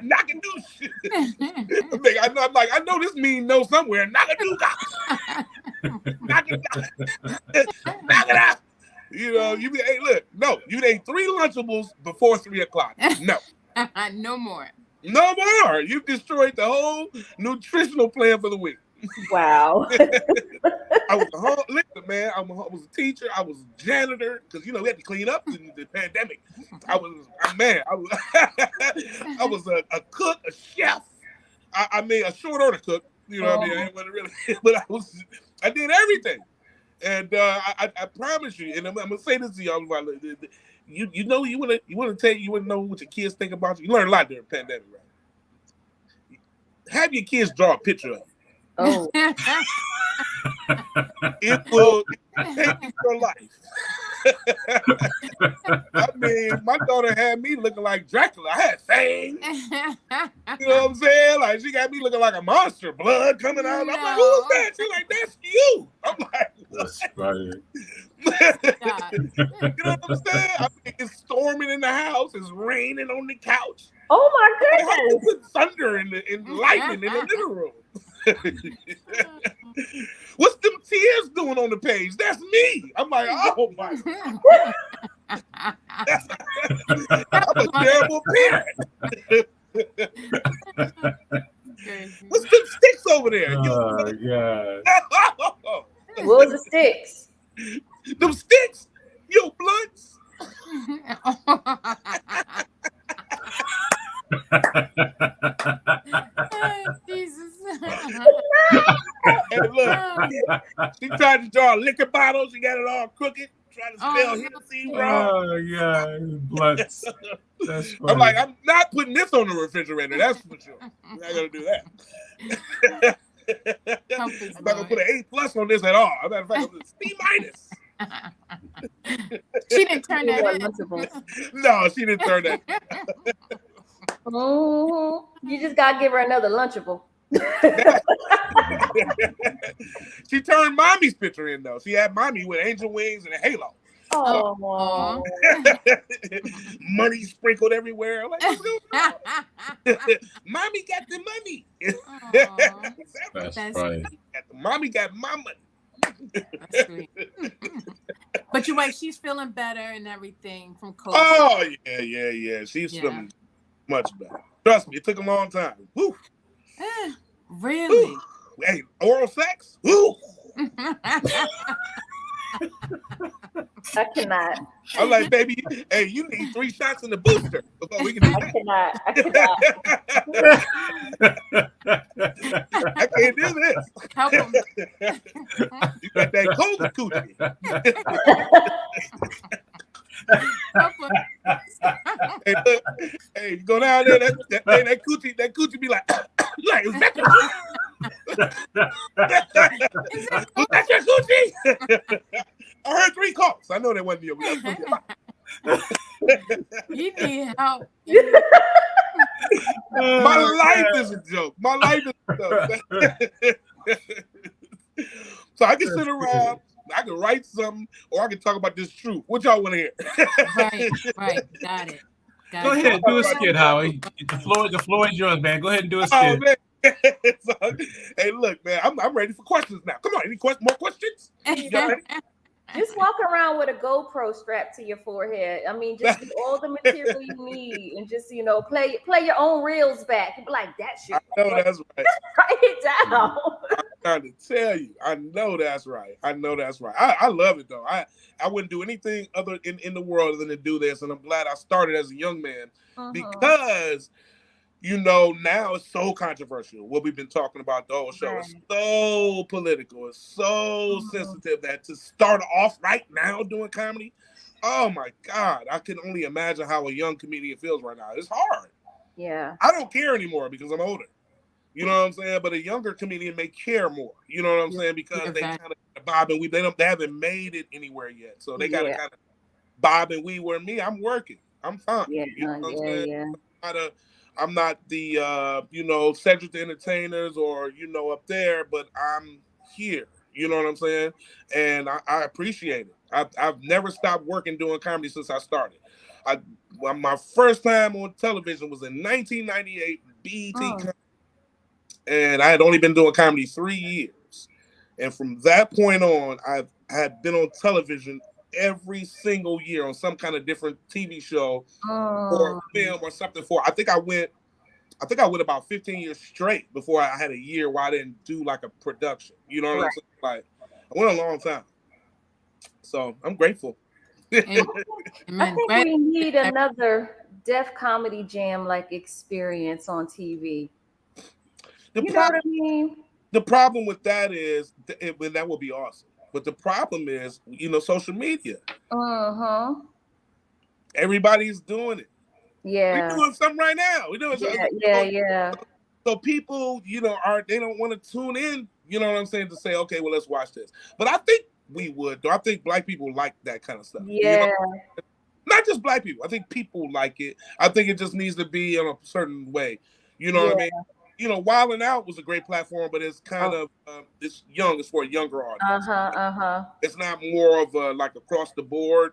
Not can do shit. I know this means no somewhere. Not gonna do that. Knock it out. You know, hey, look, no, you ate 3 Lunchables before 3 o'clock. No. No more. No more. You've destroyed the whole nutritional plan for the week. Wow. I was listen, man. I was a teacher. I was a janitor because we had to clean up in the pandemic. I was a cook, a chef. I mean, a short order cook. You know what I mean? I didn't want to really, but I did everything. And I promise you, and I'm gonna say this to y'all, you want to know what your kids think about you. You learn a lot during the pandemic, right? Have your kids draw a picture of you. Oh. It will take your life. I mean, my daughter had me looking like Dracula. I had fangs. You know what I'm saying? Like, she got me looking like a monster, blood coming out. I'm like, who's that? She's like, that's you. I'm like, that's funny. You know what I'm saying? I mean, it's storming in the house. It's raining on the couch. Oh my goodness! How do you put thunder and lightning in the living room? What's them tears doing on the page? That's me. I'm like, oh my God. I'm a terrible parent. What's them sticks over there? Oh, God. What was the sticks? Them sticks? Yo, blunts. Jesus. Hey, look, she tried to draw a liquor bottle. She got it all crooked. Trying to spell Hennessy wrong. Oh, yeah, blunts. That's funny. I'm like, I'm not putting this on the refrigerator. That's for sure. I'm not gonna do that. I'm not gonna put an A+ on this at all. I'm not gonna put C-. She didn't turn that in. No, she didn't turn that. Oh, you just gotta give her another Lunchable. She turned mommy's picture in though. She had mommy with angel wings and a halo. Oh, money sprinkled everywhere. Like, what's going on? Mommy got the money. That's funny. Mommy got my money. That's sweet. But you're right, she's feeling better and everything from COVID. Oh yeah. She's feeling much better. Trust me, it took a long time. Woo. Really? Woo. Hey, oral sex? Woo. I cannot. I'm like, baby, hey, you need 3 shots in the booster before we can do that. I cannot. I can't do this. Help him. You got that COVID coochie. Hey, look, hey, you go down there, that coochie be like, is that your coochie? Was that your coochie? I heard 3 calls. I know that wasn't your. You need help. My life is a joke. My life is a joke. So I can sit around, I can write something, or I can talk about this truth. What y'all want to hear? Right. Got it. Go ahead, do a skit, Howie. The floor is yours, man. Go ahead and do a skit. Oh, man. So, hey, look, man, I'm ready for questions now. Come on, any more questions? Just walk around with a GoPro strapped to your forehead. I mean, just get all the material you need, and just play your own reels back. And be like, that shit. I know that's right. Just write it down. trying to tell you. I know that's right. I love it though. I wouldn't do anything other in the world than to do this, and I'm glad I started as a young man because now it's so controversial. What we've been talking about the whole show is so political. It's so sensitive that to start off right now doing comedy, oh my God, I can only imagine how a young comedian feels right now. It's hard. Yeah. I don't care anymore because I'm older. You know what I'm saying? But a younger comedian may care more. You know what I'm saying? Because they kind of bob and weave. They haven't made it anywhere yet. So they got to kind of bob and weave. Where me, I'm working. I'm fine. Yeah. You know what I'm saying? Yeah. I'm not the Cedric the Entertainers or up there, but I'm here. You know what I'm saying? And I appreciate it. I've never stopped working doing comedy since I started. My first time on television was in 1998, BET, and I had only been doing comedy 3 years. And from that point on, I had been on television every single year on some kind of different TV show or film or something. I think I went about 15 years straight before I had a year where I didn't do like a production. You know what I'm saying? Like I went a long time. So I'm grateful. I think we need another Def Comedy Jam like experience on TV. Know what I mean? The problem with that is that would be awesome. But the problem is, social media. Everybody's doing it. Yeah. We're doing something right now. We're doing something. Yeah. So people, they don't want to tune in, you know what I'm saying, to say, okay, well, let's watch this. But I think we would, though. I think black people like that kind of stuff. Yeah. Not just black people. I think people like it. I think it just needs to be in a certain way. You know what I mean? Wild 'N Out was a great platform, but it's kind of it's young. It's for a younger audience. It's not more of a like across the board.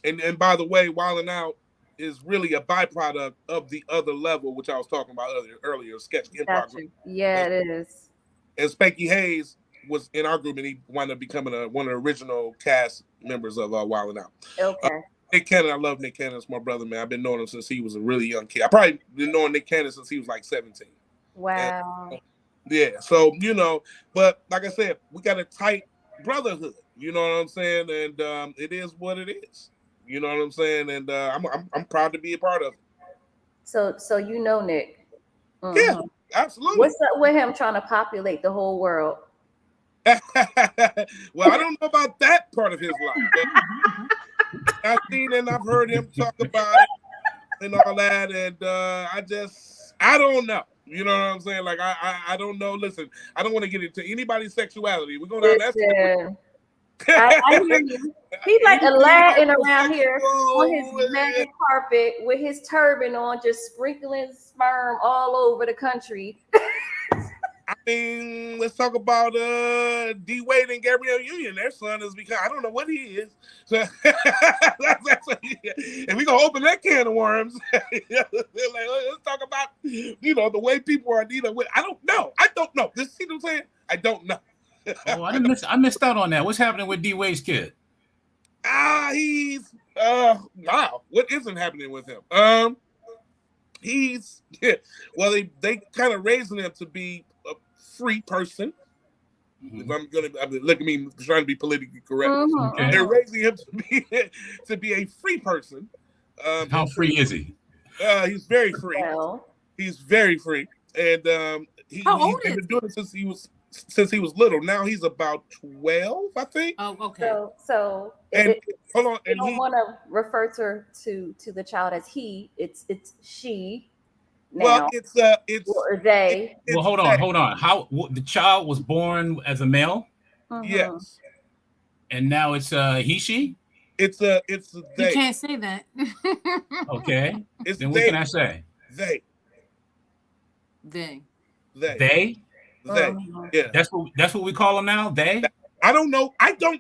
And by the way, Wild 'N Out is really a byproduct of the other level, which I was talking about earlier, sketch improv. Yeah, it is. And Spanky Hayes was in our group, and he wound up becoming one of the original cast members of Wild 'N Out. Okay. Nick Cannon, I love Nick Cannon. It's my brother, man. I've been knowing him since he was a really young kid. I probably been knowing Nick Cannon since he was like 17. Wow. And, so, but like I said, we got a tight brotherhood. You know what I'm saying? And it is what it is. You know what I'm saying? And I'm proud to be a part of it. So Nick. Yeah, absolutely. What's up with him trying to populate the whole world? Well, I don't know about that part of his life. I've seen and I've heard him talk about it and all that, and I don't know. You know what I'm saying? Like I don't know. Listen, I don't want to get into anybody's sexuality. We're going down that. I hear you. He's like Aladdin around here on his magic carpet with his turban on, just sprinkling sperm all over the country. I mean, let's talk about D Wade and Gabrielle Union. Their son is because I don't know what he is. So that's what he is. And we're gonna open that can of worms. Let's talk about the way people are dealing with. I don't know. This see what I'm saying? I don't know. Oh, I missed out on that. What's happening with D Wade's kid? He's wow. What isn't happening with him? Well, they kind of raising him to be a free person. If look at me trying to be politically correct. Okay. They're raising him to be a free person. How free is he? He's very free. Well, He's very free, and he's been doing it since he was little. Now he's about 12, I think. Oh, okay. So hold on, you don't want to refer to the child as he. It's she. Now. Well, it's or they. Well, hold on. How the child was born as a male? Yes. And now it's he, she? It's they. You can't say that. Okay. Then what can I say? They. Yeah. That's what we call them now. They. I don't know. I'm just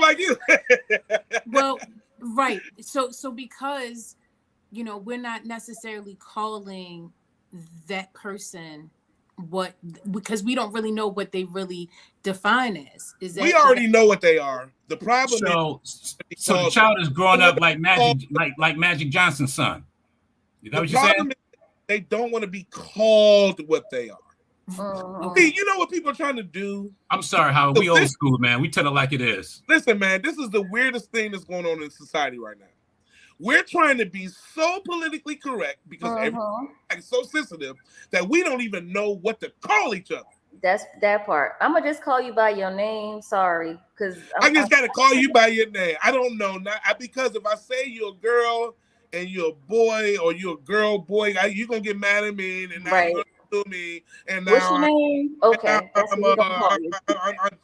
like you. Well, right. So because we're not necessarily calling that person because we don't really know what they really define as. We already know what they are. The problem is so the child is growing up like Magic Johnson's son. You know what you're saying? They don't want to be called what they are. Mhm. See, you know what people are trying to do? I'm sorry, Howard. We old school, man. We tell it like it is. Listen, man, this is the weirdest thing that's going on in society right now. We're trying to be so politically correct because everybody's so sensitive that we don't even know what to call each other. That's that part. I'm gonna just call you by your name. Sorry, because I just gotta call you by your name. I don't know, because if I say you're a girl and you're a boy, or you're a girl boy, you're gonna get mad at me, and now you're gonna do me. And now what's your name? Okay, I'm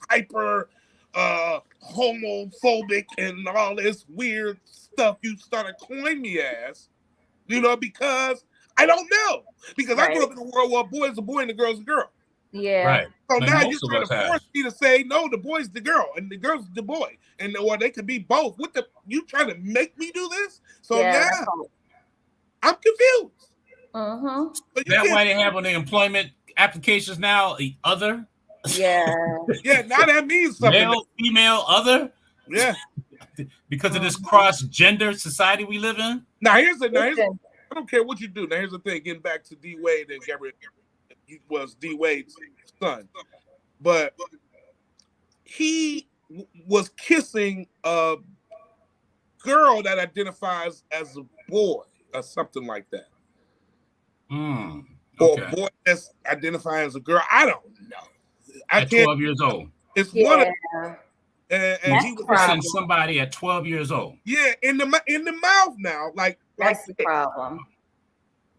hyper homophobic and all this weird stuff you started calling me as, because I don't know. Because I grew up in a world where a boy is a boy and a girl's a girl. Yeah. Right. So now you're trying to force me to say, no, the boy's the girl and the girl's the boy. Or they could be both. You trying to make me do this? So now I'm confused. Mm-hmm. That's why they have on the employment applications now, the other. Yeah. Yeah, now that means something. Male, female, other. Yeah. Because of this cross-gender society we live in. Now here's I don't care what you do. Now here's the thing, getting back to D Wade and Gabriel. He was D Wade's son, but he was kissing a girl that identifies as a boy or something like that. Okay. Or a boy that's identifying as a girl. I don't know. At 12 years old. It's one of and he was kissing somebody at 12 years old. Yeah, in the mouth now, that's the problem.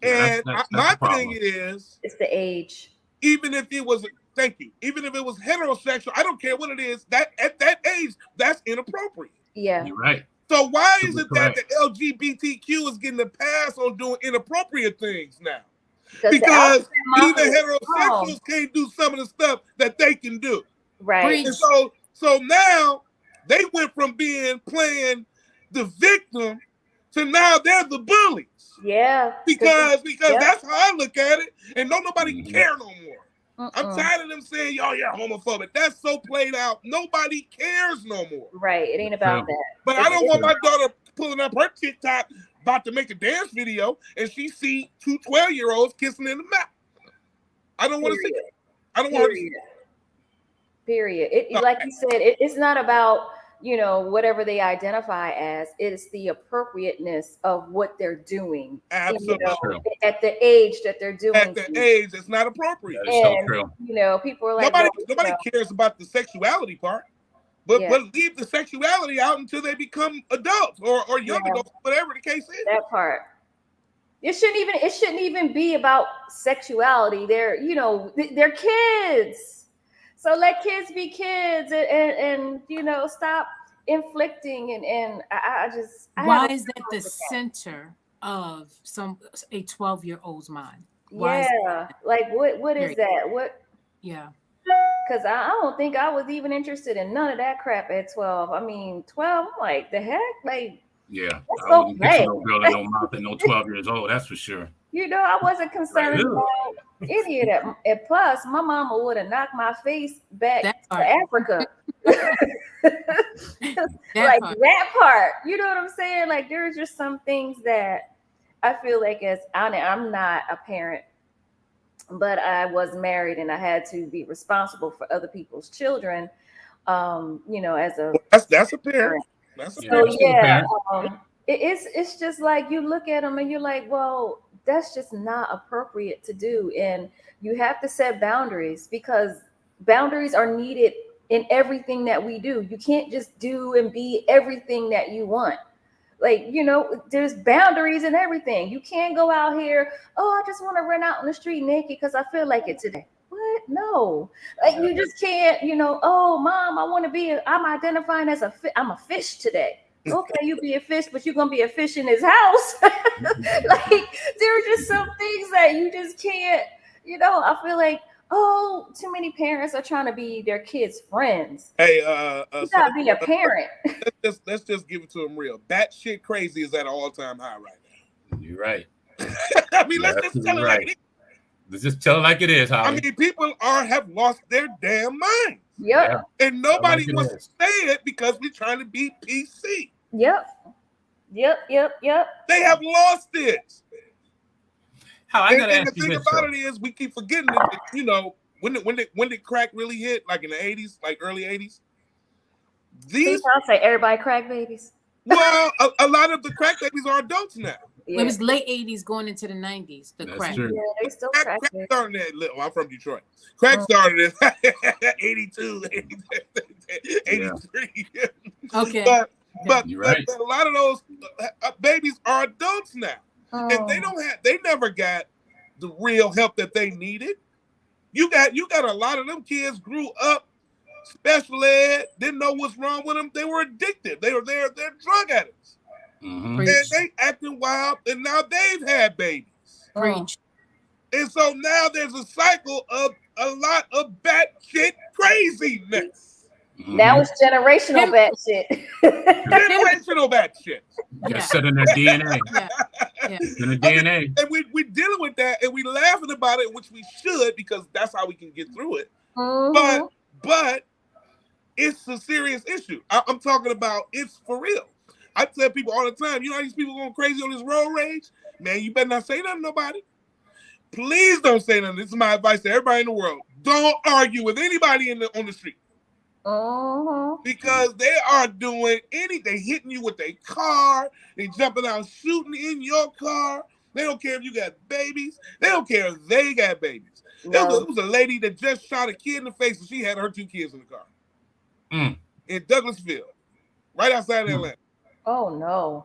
And my thing is, it's the age. Even if it was, even if it was heterosexual, I don't care what it is. That at that age, that's inappropriate. Yeah, you're right. So why is it that the LGBTQ is getting a pass on doing inappropriate things now? Because even heterosexuals can't do some of the stuff that they can do. Right. And so now they went from playing the victim to now they're the bullies. Yeah. Because that's how I look at it, and don't nobody care no more. I'm tired of them saying, "Yo, you're homophobic." That's so played out. Nobody cares no more. Right. It ain't about that. But I don't want my daughter pulling up her TikTok about to make a dance video, and she see 2 12-year-olds kissing in the mouth. I don't want to see it. I don't want to see it. Period. Like you said, it's not about whatever they identify as. It's the appropriateness of what they're doing. Absolutely. At the age that they're doing. At the age, it's not appropriate. So true. People are like, nobody cares about the sexuality part, but leave the sexuality out until they become adults or young adults, whatever the case is. That part. It shouldn't even be about sexuality. They're kids. So let kids be kids and stop inflicting and why is that the center of a 12-year-old's mind? Like what is that? What? Yeah. Because I don't think I was even interested in none of that crap at 12. I mean, 12, I'm like, the heck? Like, yeah. I wouldn't get no girl in no mouth at no 12 years old, that's for sure. I wasn't concerned about any of that. And plus, my mama would have knocked my face back to Africa. That part. You know what I'm saying? Like, there's just some things that I feel like I'm not a parent, but I was married and I had to be responsible for other people's children. As a that's a parent. That's a parent. It's just like you look at them and you're like, well, that's just not appropriate to do. And you have to set boundaries because boundaries are needed in everything that we do. You can't just do and be everything that you want. Like, there's boundaries in everything. You can't go out here, I just want to run out on the street naked because I feel like it today. What? No. Like, you just can't, Mom, I'm identifying as I'm a fish today. Okay, you be a fish, but you're gonna be a fish in his house. Like, there are just some things that you just can't, I feel like, too many parents are trying to be their kids' friends. Hey, you gotta be a parent. Let's just give it to them real. Batshit crazy is at an all-time high right now. You're right. I mean, let's just tell it like it is. Let's just tell it like it is, Howie. I mean, people have lost their damn mind. Yep. And nobody wants to say it because we're trying to be PC. Yep. They have lost it. How I gotta And the ask you thing this, about though. it is, we keep forgetting that, you know, when did crack really hit? Like in the 80s, like early 80s. So you trying to say everybody crack babies? Well, a lot of the crack babies are adults now. It was late 80s going into the 90s. The That's crack. true. Yeah, they still Crack cracking. started at little. I'm from Detroit. Crack started in 82, 83. Okay. But You're right. a lot of those babies are adults now, and they never got the real help that they needed. You got a lot of them kids grew up special ed, didn't know what's wrong with them. They were addicted. They're drug addicts, Mm-hmm. and they acting wild. And now they've had babies. Preach. And so now there's a cycle of a lot of batshit craziness. Mm-hmm. Now it's generational bad shit. Generational batshit. Yeah. Set in their DNA. Yeah. In the DNA. And we're dealing with that, and we laughing about it, which we should, because that's how we can get through it. Mhm. But it's a serious issue. I'm talking about it's for real. I tell people all the time, you know how these people going crazy on this road rage? Man, you better not say nothing to nobody. Please don't say nothing. This is my advice to everybody in the world. Don't argue with anybody on the street. Because they are doing anything, hitting you with their car, they jumping out shooting in your car. They don't care if you got babies. They don't care if they got babies. No. It was a lady that just shot a kid in the face, and she had her 2 kids in the car. In Douglasville, right outside Atlanta. Oh no.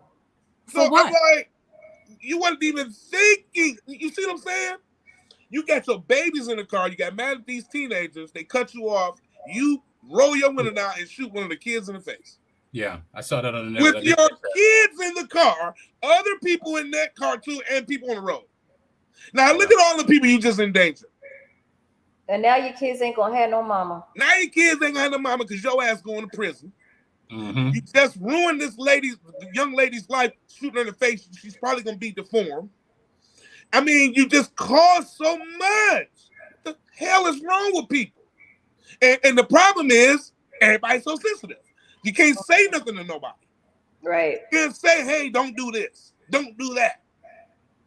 So I'm like, you wasn't even thinking. You see what I'm saying? You got your babies in the car. You got mad at these teenagers. They cut you off. You roll your window down and shoot one of the kids in the face. Yeah, I saw that on the With your kids in the car, other people in that car too, and people on the road. Now look at all the people you just endangered. And now your kids ain't gonna have no mama. Now your kids ain't gonna have no mama because your ass going to prison. Mm-hmm. You just ruined this young lady's life, shooting her in the face. She's probably gonna be deformed. I mean, you just caused so much. What the hell is wrong with people? And the problem is, everybody's so sensitive. You can't say nothing to nobody. Right. You can't say, hey, don't do this. Don't do that.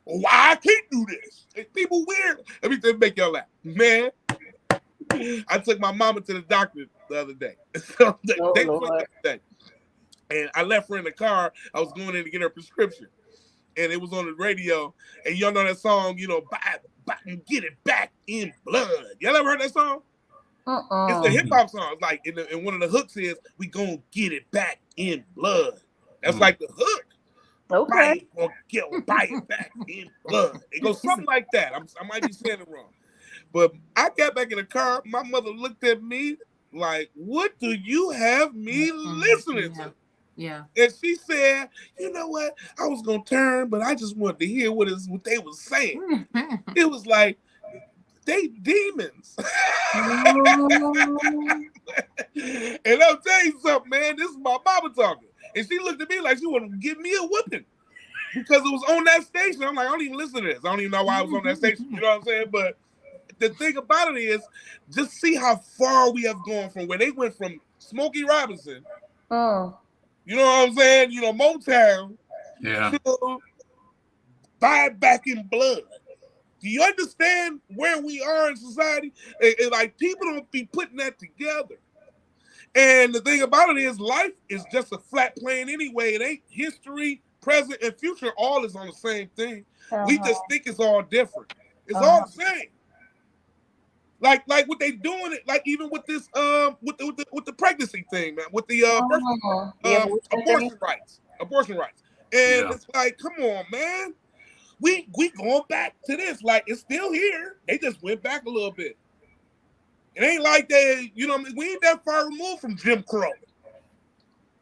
Why I can't do this? People weird. Let me make y'all laugh. Man, I took my mama to the doctor the other day. So and I left her in the car. I was going in to get her prescription. And it was on the radio. And y'all know that song, you know, get it back in blood. Y'all ever heard that song? It's a hip hop song. It's like in one of the hooks is we gonna get it back in blood. That's like the hook. Okay. Buy it back in blood. It goes something like that. I might be saying it wrong. But I got back in the car. My mother looked at me like, what do you have me listening to? Yeah. And she said, you know what? I was going to turn, but I just wanted to hear what they were saying. It was like, they demons. And I'll tell you something, man. This is my mama talking. And she looked at me like she wanted to give me a whipping. Because it was on that station. I'm like, I don't even listen to this. I don't even know why I was on that station. You know what I'm saying? But the thing about it is, just see how far we have gone from where they went from Smokey Robinson. You know what I'm saying? You know, Motown. Yeah. To buy it back in blood. Do you understand where we are in society? And like, people don't be putting that together. And the thing about it is, life is just a flat plane anyway. It ain't history, present, and future. All is on the same thing. We just think it's all different. It's all the same. Like what they doing it, like even with this with the pregnancy thing, man, with the abortion rights. And it's like, come on, man. We going back to this. Like, it's still here. They just went back a little bit. It ain't like they, you know what I mean? We ain't that far removed from Jim Crow.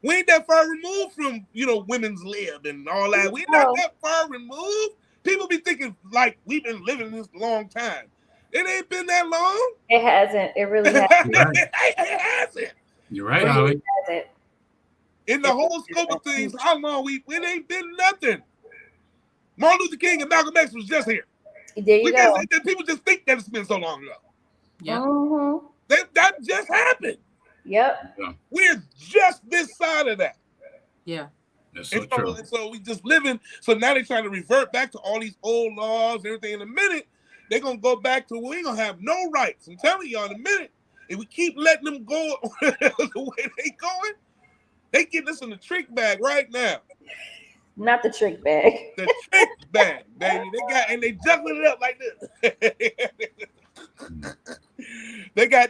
We ain't that far removed from, you know, women's lib and all that. We not that far removed. People be thinking like we've been living this long time. It ain't been that long. It hasn't. It really hasn't. It hasn't. You're right, Howie. In the whole scope of things, how long it ain't been nothing. Martin Luther King and Malcolm X was just here. There you go. People just think that it's been so long ago. Yeah. That just happened. Yep. We're just this side of that. Yeah. That's so true. And so we just living. So now they're trying to revert back to all these old laws and everything. In a minute, they're gonna go back to we ain't gonna have no rights. I'm telling y'all, in a minute, if we keep letting them go the way they going, they getting us in the trick bag right now. Not the trick bag. The trick bag, baby. They juggling it up like this.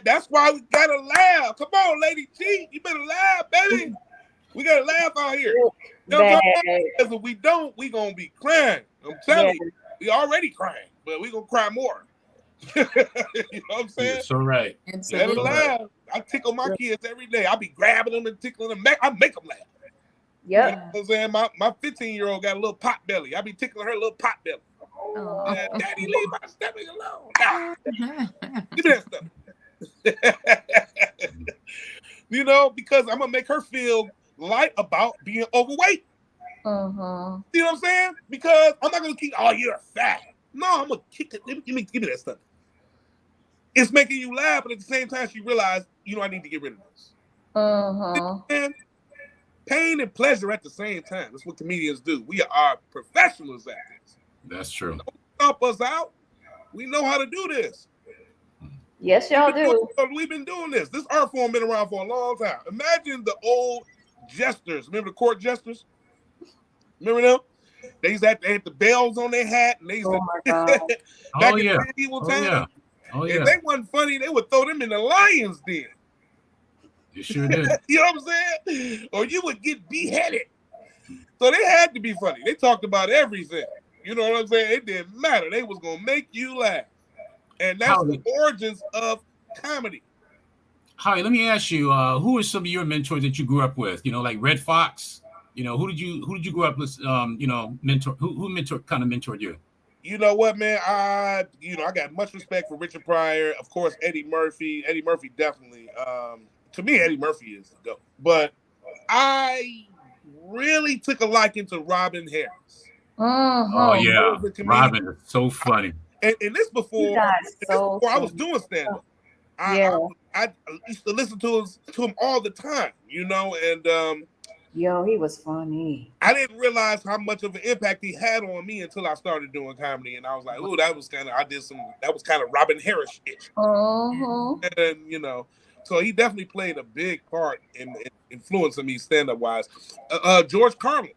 That's why we gotta laugh. Come on, Lady G, you better laugh, baby. We gotta laugh out here. Because if we don't, we gonna be crying. I'm telling you, we already crying, but we gonna cry more. You know what I'm saying? You're so right. Never laugh. I tickle my kids every day. I be grabbing them and tickling them. I make them laugh. Yep. You know what I'm saying? My 15-year-old got a little pot belly. I be tickling her little pot belly. Daddy, leave my stomach alone. Nah. Give me that stuff. You know, because I'm gonna make her feel light about being overweight. You know what I'm saying? Because I'm not gonna keep, oh, you're fat. No, I'm gonna kick it. Give me that stuff. It's making you laugh, but at the same time, she realized, I need to get rid of this. And pain and pleasure at the same time. That's what comedians do. We are professionals at this. That's true. Don't stomp us out. We know how to do this. Yes, y'all do. We've been doing this. This art form been around for a long time. Imagine the old jesters. Remember the court jesters? Remember them? They had the bells on their hat. And they used my God. back in the medieval time. If they wasn't funny, they would throw them in the lion's den. You sure did. You know what I'm saying? Or you would get beheaded. So they had to be funny. They talked about everything. You know what I'm saying? It didn't matter. They was going to make you laugh. And that's the origins of comedy. Howie, let me ask you, who are some of your mentors that you grew up with? Like Red Fox? Who did you grow up with, mentor? Who kind of mentored you? You know what, man? I got much respect for Richard Pryor. Of course, Eddie Murphy. Eddie Murphy definitely. To me, Eddie Murphy is the GOAT. But I really took a liking to Robin Harris. Oh, yeah. Robin is so funny. And this before I was doing stand-up. I used to listen to him all the time, and yo, he was funny. I didn't realize how much of an impact he had on me until I started doing comedy, and I was like, "Ooh, that was kind of Robin Harris-ish." And so he definitely played a big part in influencing me stand-up wise. George Carlin.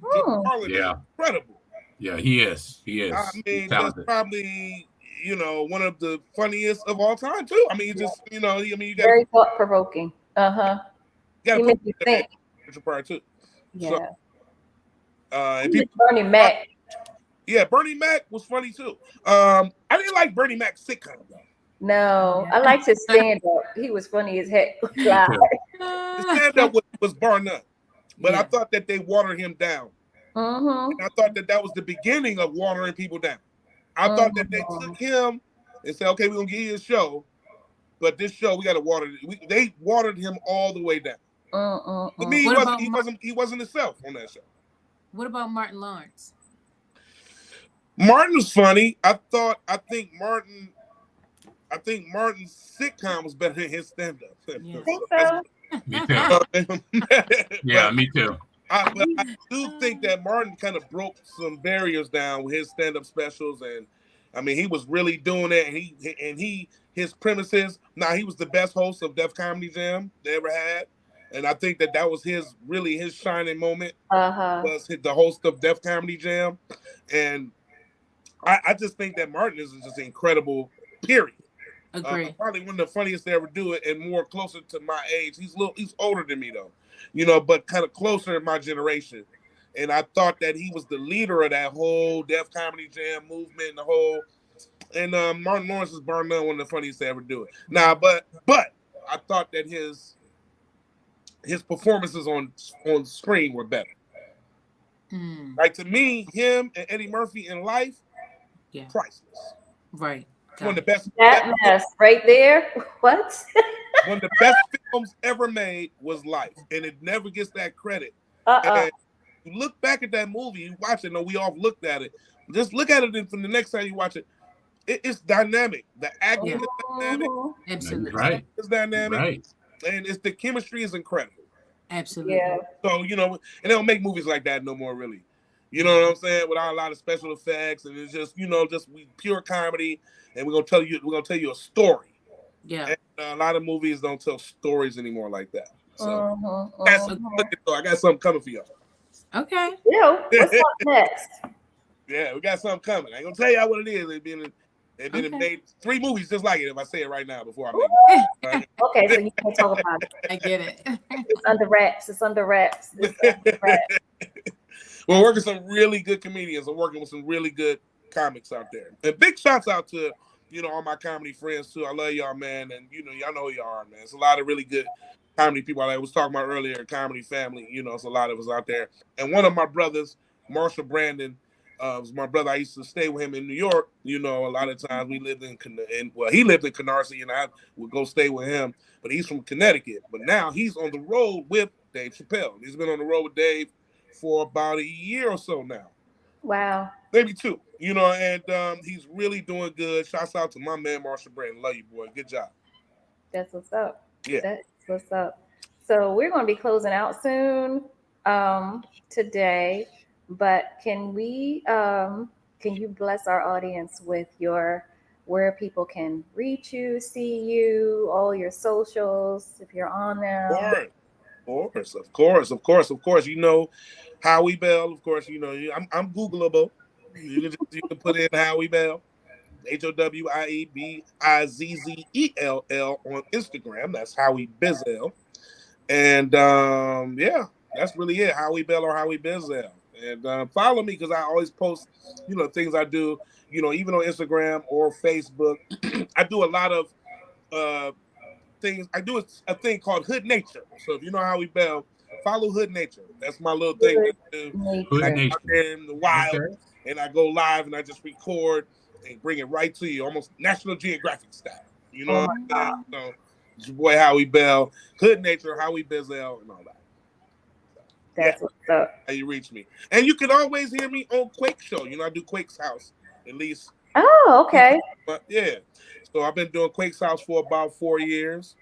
George Carlin is incredible. Yeah, he is. I mean, that's probably one of the funniest of all time too. I mean, just you got very thought-provoking. He makes you think. Richard Pryor too. Yeah. So, and Bernie Mac. Yeah, Bernie Mac was funny too. I didn't like Bernie Mac's sitcom though. No, I liked his stand-up. He was funny as heck. His stand-up was bar none, but I thought that they watered him down. And I thought that was the beginning of watering people down. I thought that they took him and said, "Okay, we're gonna give you a show, but this show we got to water it." They watered him all the way down. To me, he wasn't himself on that show. What about Martin Lawrence? Martin was funny. I think Martin's sitcom was better than his stand-up. Yeah. Think so? Me too. Yeah, me too. But I do think that Martin kind of broke some barriers down with his stand-up specials, and I mean he was really doing it. And his premises. Now he was the best host of Def Comedy Jam they ever had, and I think that was his shining moment. Was the host of Def Comedy Jam, and I just think that Martin is just incredible. Period. Agree. Probably one of the funniest to ever do it, and more closer to my age. He's older than me though, but kind of closer in my generation. And I thought that he was the leader of that whole Def Comedy Jam movement, the whole. And Martin Lawrence is bar none one of the funniest to ever do it. Now, but I thought that his performances on screen were better. Like to me, him and Eddie Murphy in life, priceless. Right. One of the best. That mess right there. What? One of the best films ever made was Life, and it never gets that credit. And you look back at that movie, you watch it, and we all looked at it. Just look at it from the next time you watch it. It's dynamic. The acting is dynamic. Absolutely. Right. It's dynamic. Right. And the chemistry is incredible. Absolutely. Yeah. So, you know, and they don't make movies like that no more, really. You know what I'm saying? Without a lot of special effects, and it's just, you know, just pure comedy, and we're gonna tell you a story. Yeah. And a lot of movies don't tell stories anymore like that. So Mm-hmm. I got something coming for y'all. Okay. Yo, what's up next? Yeah, we got something coming. I ain't gonna tell y'all what it is. They've been made 3 movies just like it. If I say it right now before I make it. Right? Okay, so you can't talk about it. I get it. It's under wraps. It's under wraps. It's under wraps. We're working with some really good comedians. I'm working with some really good comics out there. And big shouts out to, you know, all my comedy friends too. I love y'all, man. And you know, y'all know who y'all are, man. It's a lot of really good comedy people. Like I was talking about earlier, comedy family. You know, it's a lot of us out there. And one of my brothers, Marshall Brandon, was my brother. I used to stay with him in New York. You know, a lot of times we lived well, he lived in Canarsie, and I would go stay with him. But he's from Connecticut. But now he's on the road with Dave Chappelle. He's been on the road with Dave for about a year or so now. Wow. Maybe 2. You know, and he's really doing good. Shouts out to my man Marshall Brandon. Love you, boy. Good job. That's what's up. Yeah. That's what's up. So we're going to be closing out soon today, but can you bless our audience with where people can reach you, see you, all your socials, if you're on them? Of course. You know, Howie Bell. Of course, you know I'm Googleable. You can put in Howie Bell, HOWIEBIZZELL on Instagram. That's Howie Bizzell. And yeah, that's really it. Howie Bell or Howie Bizzell. And follow me because I always post, you know, things I do. You know, even on Instagram or Facebook. I do a lot of things. I do a thing called Hood Nature. So if you know Howie Bell, follow Hood Nature. That's my little thing that I do. Hood I Nature. out there in the wild, Okay. and I go live and I just record and bring it right to you, almost National Geographic style. You know what I'm saying? So it's your boy Howie Bell, Hood Nature, Howie Bizzell, and all that. That's what's up. How you reach me. And you can always hear me on Quake Show. You know, I do Quake's House at least. Oh, okay. But yeah. So I've been doing Quake's House for about 4 years.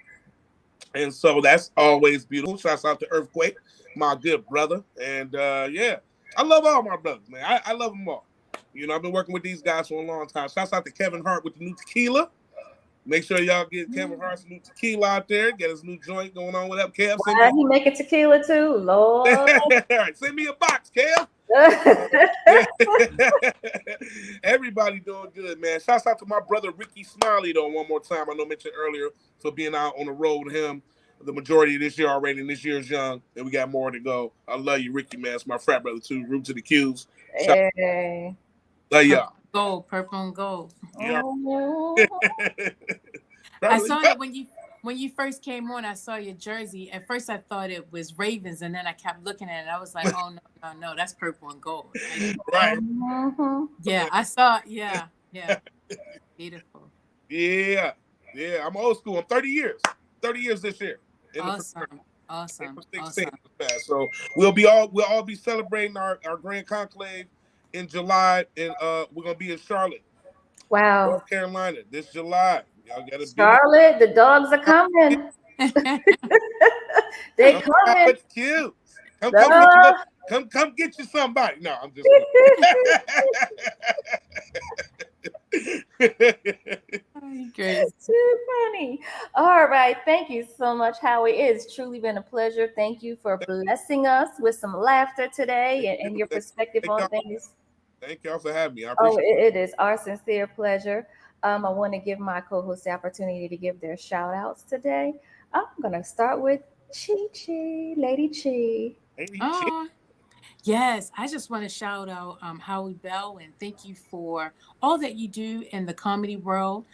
And so that's always beautiful. Shouts out to Earthquake, my good brother. And yeah, I love all my brothers, man. I love them all. You know, I've been working with these guys for a long time. Shouts out to Kevin Hart with the new tequila. Make sure y'all get Kevin Hart's new tequila out there. Get his new joint going on with that. Kev, Why he making tequila too, Lord? All right, send me a box, Kev. Everybody doing good, man. Shouts out to my brother Ricky Smiley, though, one more time. I know I mentioned earlier for being out on the road with him the majority of this year already, and this year's young, and we got more to go. I love you, Ricky, man. It's my frat brother, too. Root to the Q's. Hey. Love y'all. Gold, purple and gold. Yeah. I saw it when you first came on. I saw your jersey. At first, I thought it was Ravens, and then I kept looking at it. I was like, "Oh no, that's purple and gold." Right. Yeah, I saw. Yeah, beautiful. Yeah. I'm old school. I'm 30 years. 30 years this year. Awesome. So we'll all be celebrating our grand conclave in July, and we're gonna be in Charlotte. Wow. North Carolina this July. Y'all gotta Charlotte, the dogs are coming. They coming. Cute. Come get you somebody. No, I'm just Great. Too funny. All right. Thank you so much, Howie. It's truly been a pleasure. Thank you for blessing us with some laughter today and your perspective on things. Thank y'all for having me. I appreciate it is our sincere pleasure. I want to give my co-hosts the opportunity to give their shout outs today. I'm going to start with Chi, Lady Chi. Yes, I just want to shout out Howie Bell and thank you for all that you do in the comedy world.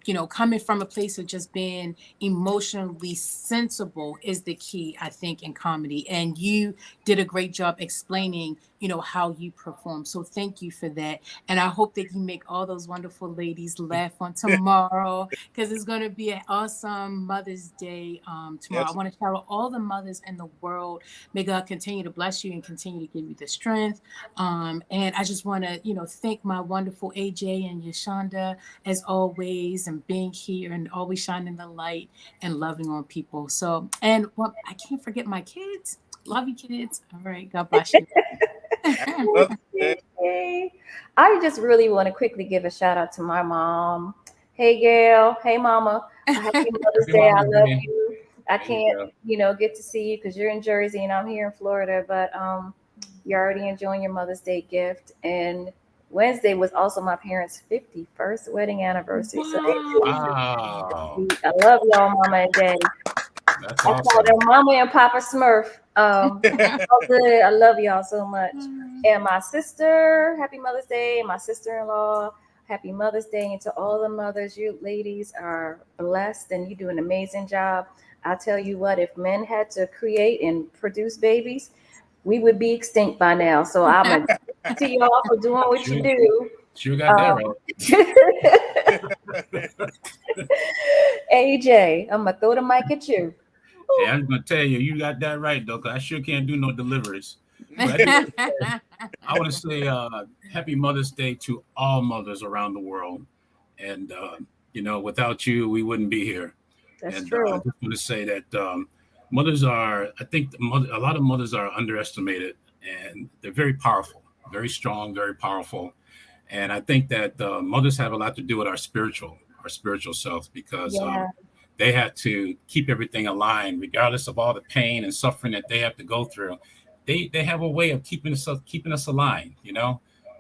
You know, coming from a place of just being emotionally sensible is the key, I think, in comedy. And you did a great job explaining, you know, how you perform. So thank you for that. And I hope that you make all those wonderful ladies laugh on tomorrow because it's going to be an awesome Mother's Day tomorrow. Yes. I want to shout out all the mothers in the world. May God continue to bless you and continue to give you the strength. And I just want to, you know, thank my wonderful AJ and Yashonda as always. and being here and always shining the light and loving on people. So, and well, I can't forget my kids. Love you, kids. All right. God bless you. Yay. I just really want to quickly give a shout out to my mom. Hey, Gail. Hey, Mama. Happy Mother's Happy Day. I Mother's love Day. you. I There you can't, go. get to see you because you're in Jersey and I'm here in Florida, but you're already enjoying your Mother's Day gift. And Wednesday was also my parents' 51st wedding anniversary. So they Wow. Wow. I love y'all, Mama and Daddy. That's I call awesome. them Mama and Papa Smurf. So good. I love y'all so much. And my sister, happy Mother's Day. My sister-in-law, happy Mother's Day. And to all the mothers, you ladies are blessed and you do an amazing job. I tell you what, if men had to create and produce babies, we would be extinct by now. So I'm a to y'all for doing what you do. Sure got that right. AJ, I'm gonna throw the mic at you. Hey, I'm gonna tell you, you got that right though, because I sure can't do no deliveries. But I want to say happy Mother's Day to all mothers around the world. And without you, we wouldn't be here. That's and true. I just want to say that mothers are, I think a lot of mothers are underestimated, and they're very powerful, very strong, very powerful. And I think that mothers have a lot to do with our spiritual self, because they have to keep everything aligned, regardless of all the pain and suffering that they have to go through. They have a way of keeping us aligned,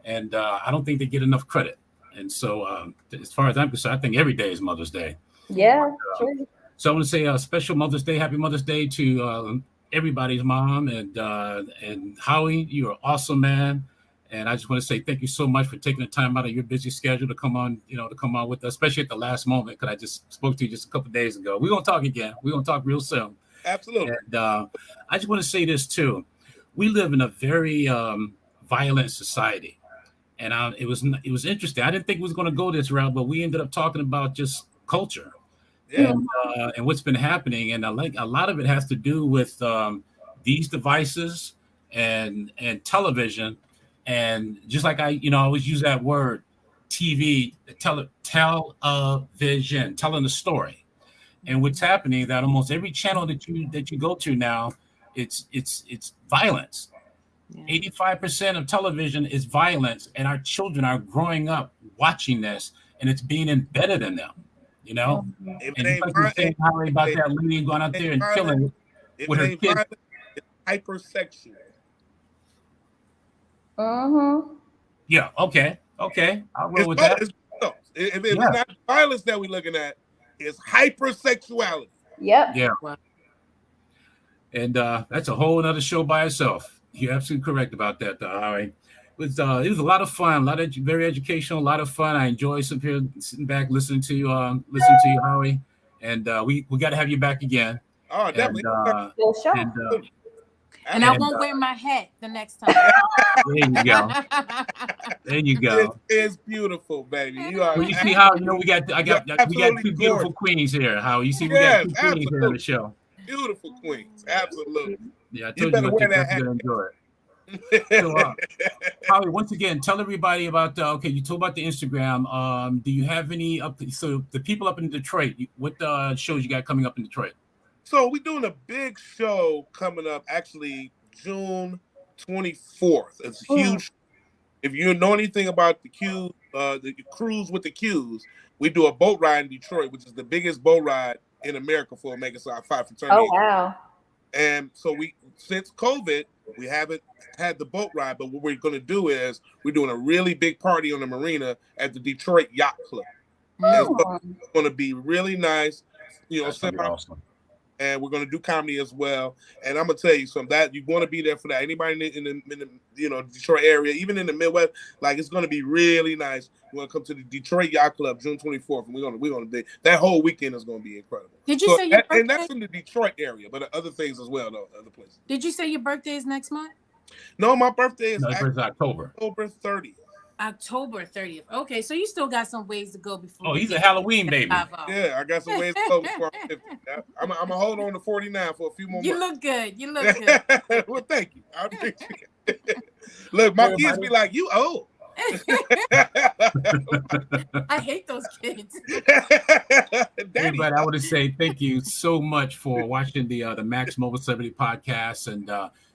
and I don't think they get enough credit. And so, as far as I'm concerned, I think every day is Mother's Day. Yeah, true. So I want to say a special Mother's Day, happy Mother's Day to everybody's mom, and Howie, you're an awesome man. And I just want to say thank you so much for taking the time out of your busy schedule to come on, with us, especially at the last moment, because I just spoke to you just a couple of days ago. We're going to talk again. We're going to talk real soon. Absolutely. And I just want to say this too. We live in a very violent society. And it was interesting. I didn't think it was going to go this route, but we ended up talking about just culture. Yeah. And what's been happening. And I like a lot of it has to do with these devices and television. And just like I always use that word, TV, television, telling the story. And what's happening is that almost every channel that you go to now, it's violence. 85% of television is violence, and our children are growing up watching this, and it's being embedded in them. And just like you're saying, Holly, about that lady going out there and killing with her kids. Violent, it's hypersexual. Yeah. Okay. I'll roll with that. If it's not violence that we're looking at, it's hypersexuality. Yep. Yeah. Wow. And that's a whole other show by itself. You're absolutely correct about that, Howie. It was a lot of fun, very educational, a lot of fun. I enjoy sitting back, listening to you, Howie. And we got to have you back again. Oh, definitely. And I won't wear my hat the next time. There you go. It's beautiful, baby. You see how we got two beautiful queens here. How you see we got two queens here on the show. Beautiful queens, absolutely. Yeah, I told you what to enjoy it. So, Howie, once again, tell everybody about. You told about the Instagram. Do you have any so the people up in Detroit? What shows you got coming up in Detroit? So we're doing a big show coming up, actually June 24th. It's huge. If you know anything about the cruise with the Qs, we do a boat ride in Detroit, which is the biggest boat ride in America for Omega Psi Phi fraternity. Oh, wow. And so since COVID, we haven't had the boat ride, but what we're going to do is we're doing a really big party on the marina at the Detroit Yacht Club. It's going to be really nice. Awesome. And we're going to do comedy as well. And I'm going to tell you something, that you want to be there for that. Anybody in the Detroit area, even in the Midwest, it's going to be really nice. You want to come to the Detroit Yacht Club June 24th, and we're going to be that whole weekend is going to be incredible. Did you say your birthday? And that's in the Detroit area, but other things as well, though, other places. Did you say your birthday is next month? No, my birthday is October 30th. October 30th. Okay, so you still got some ways to go before. Oh, he's a Halloween baby. Yeah, I got some ways to go before I'm 50. I'm going to hold on to 49 for a few more months. You look good. You look good. Well, thank you. I appreciate it. Look, my kids be like, you old. I hate those kids. Everybody, I want to say thank you so much for watching the Max Mobile Celebrity Podcast, and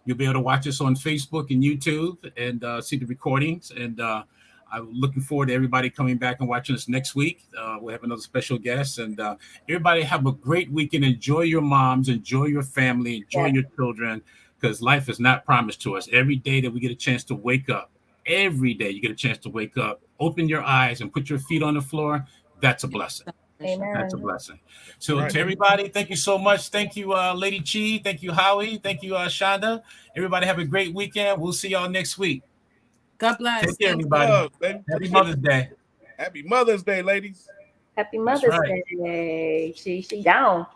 you'll be able to watch us on Facebook and YouTube and see the recordings. And I'm looking forward to everybody coming back and watching us next week. We'll have another special guest, and everybody have a great weekend. Enjoy your moms, enjoy your family, enjoy your children, because life is not promised to us. Every day that we get a chance to wake up, every day you get a chance to wake up, open your eyes and put your feet on the floor. That's a blessing. Amen. That's a blessing. So to everybody, thank you so much. Thank you, Lady Chi. Thank you, Howie. Thank you, Shonda. Everybody have a great weekend. We'll see y'all next week. God bless. Take care, everybody. Happy Mother's Day. Happy Mother's Day, ladies. Happy Mother's Day. She gone.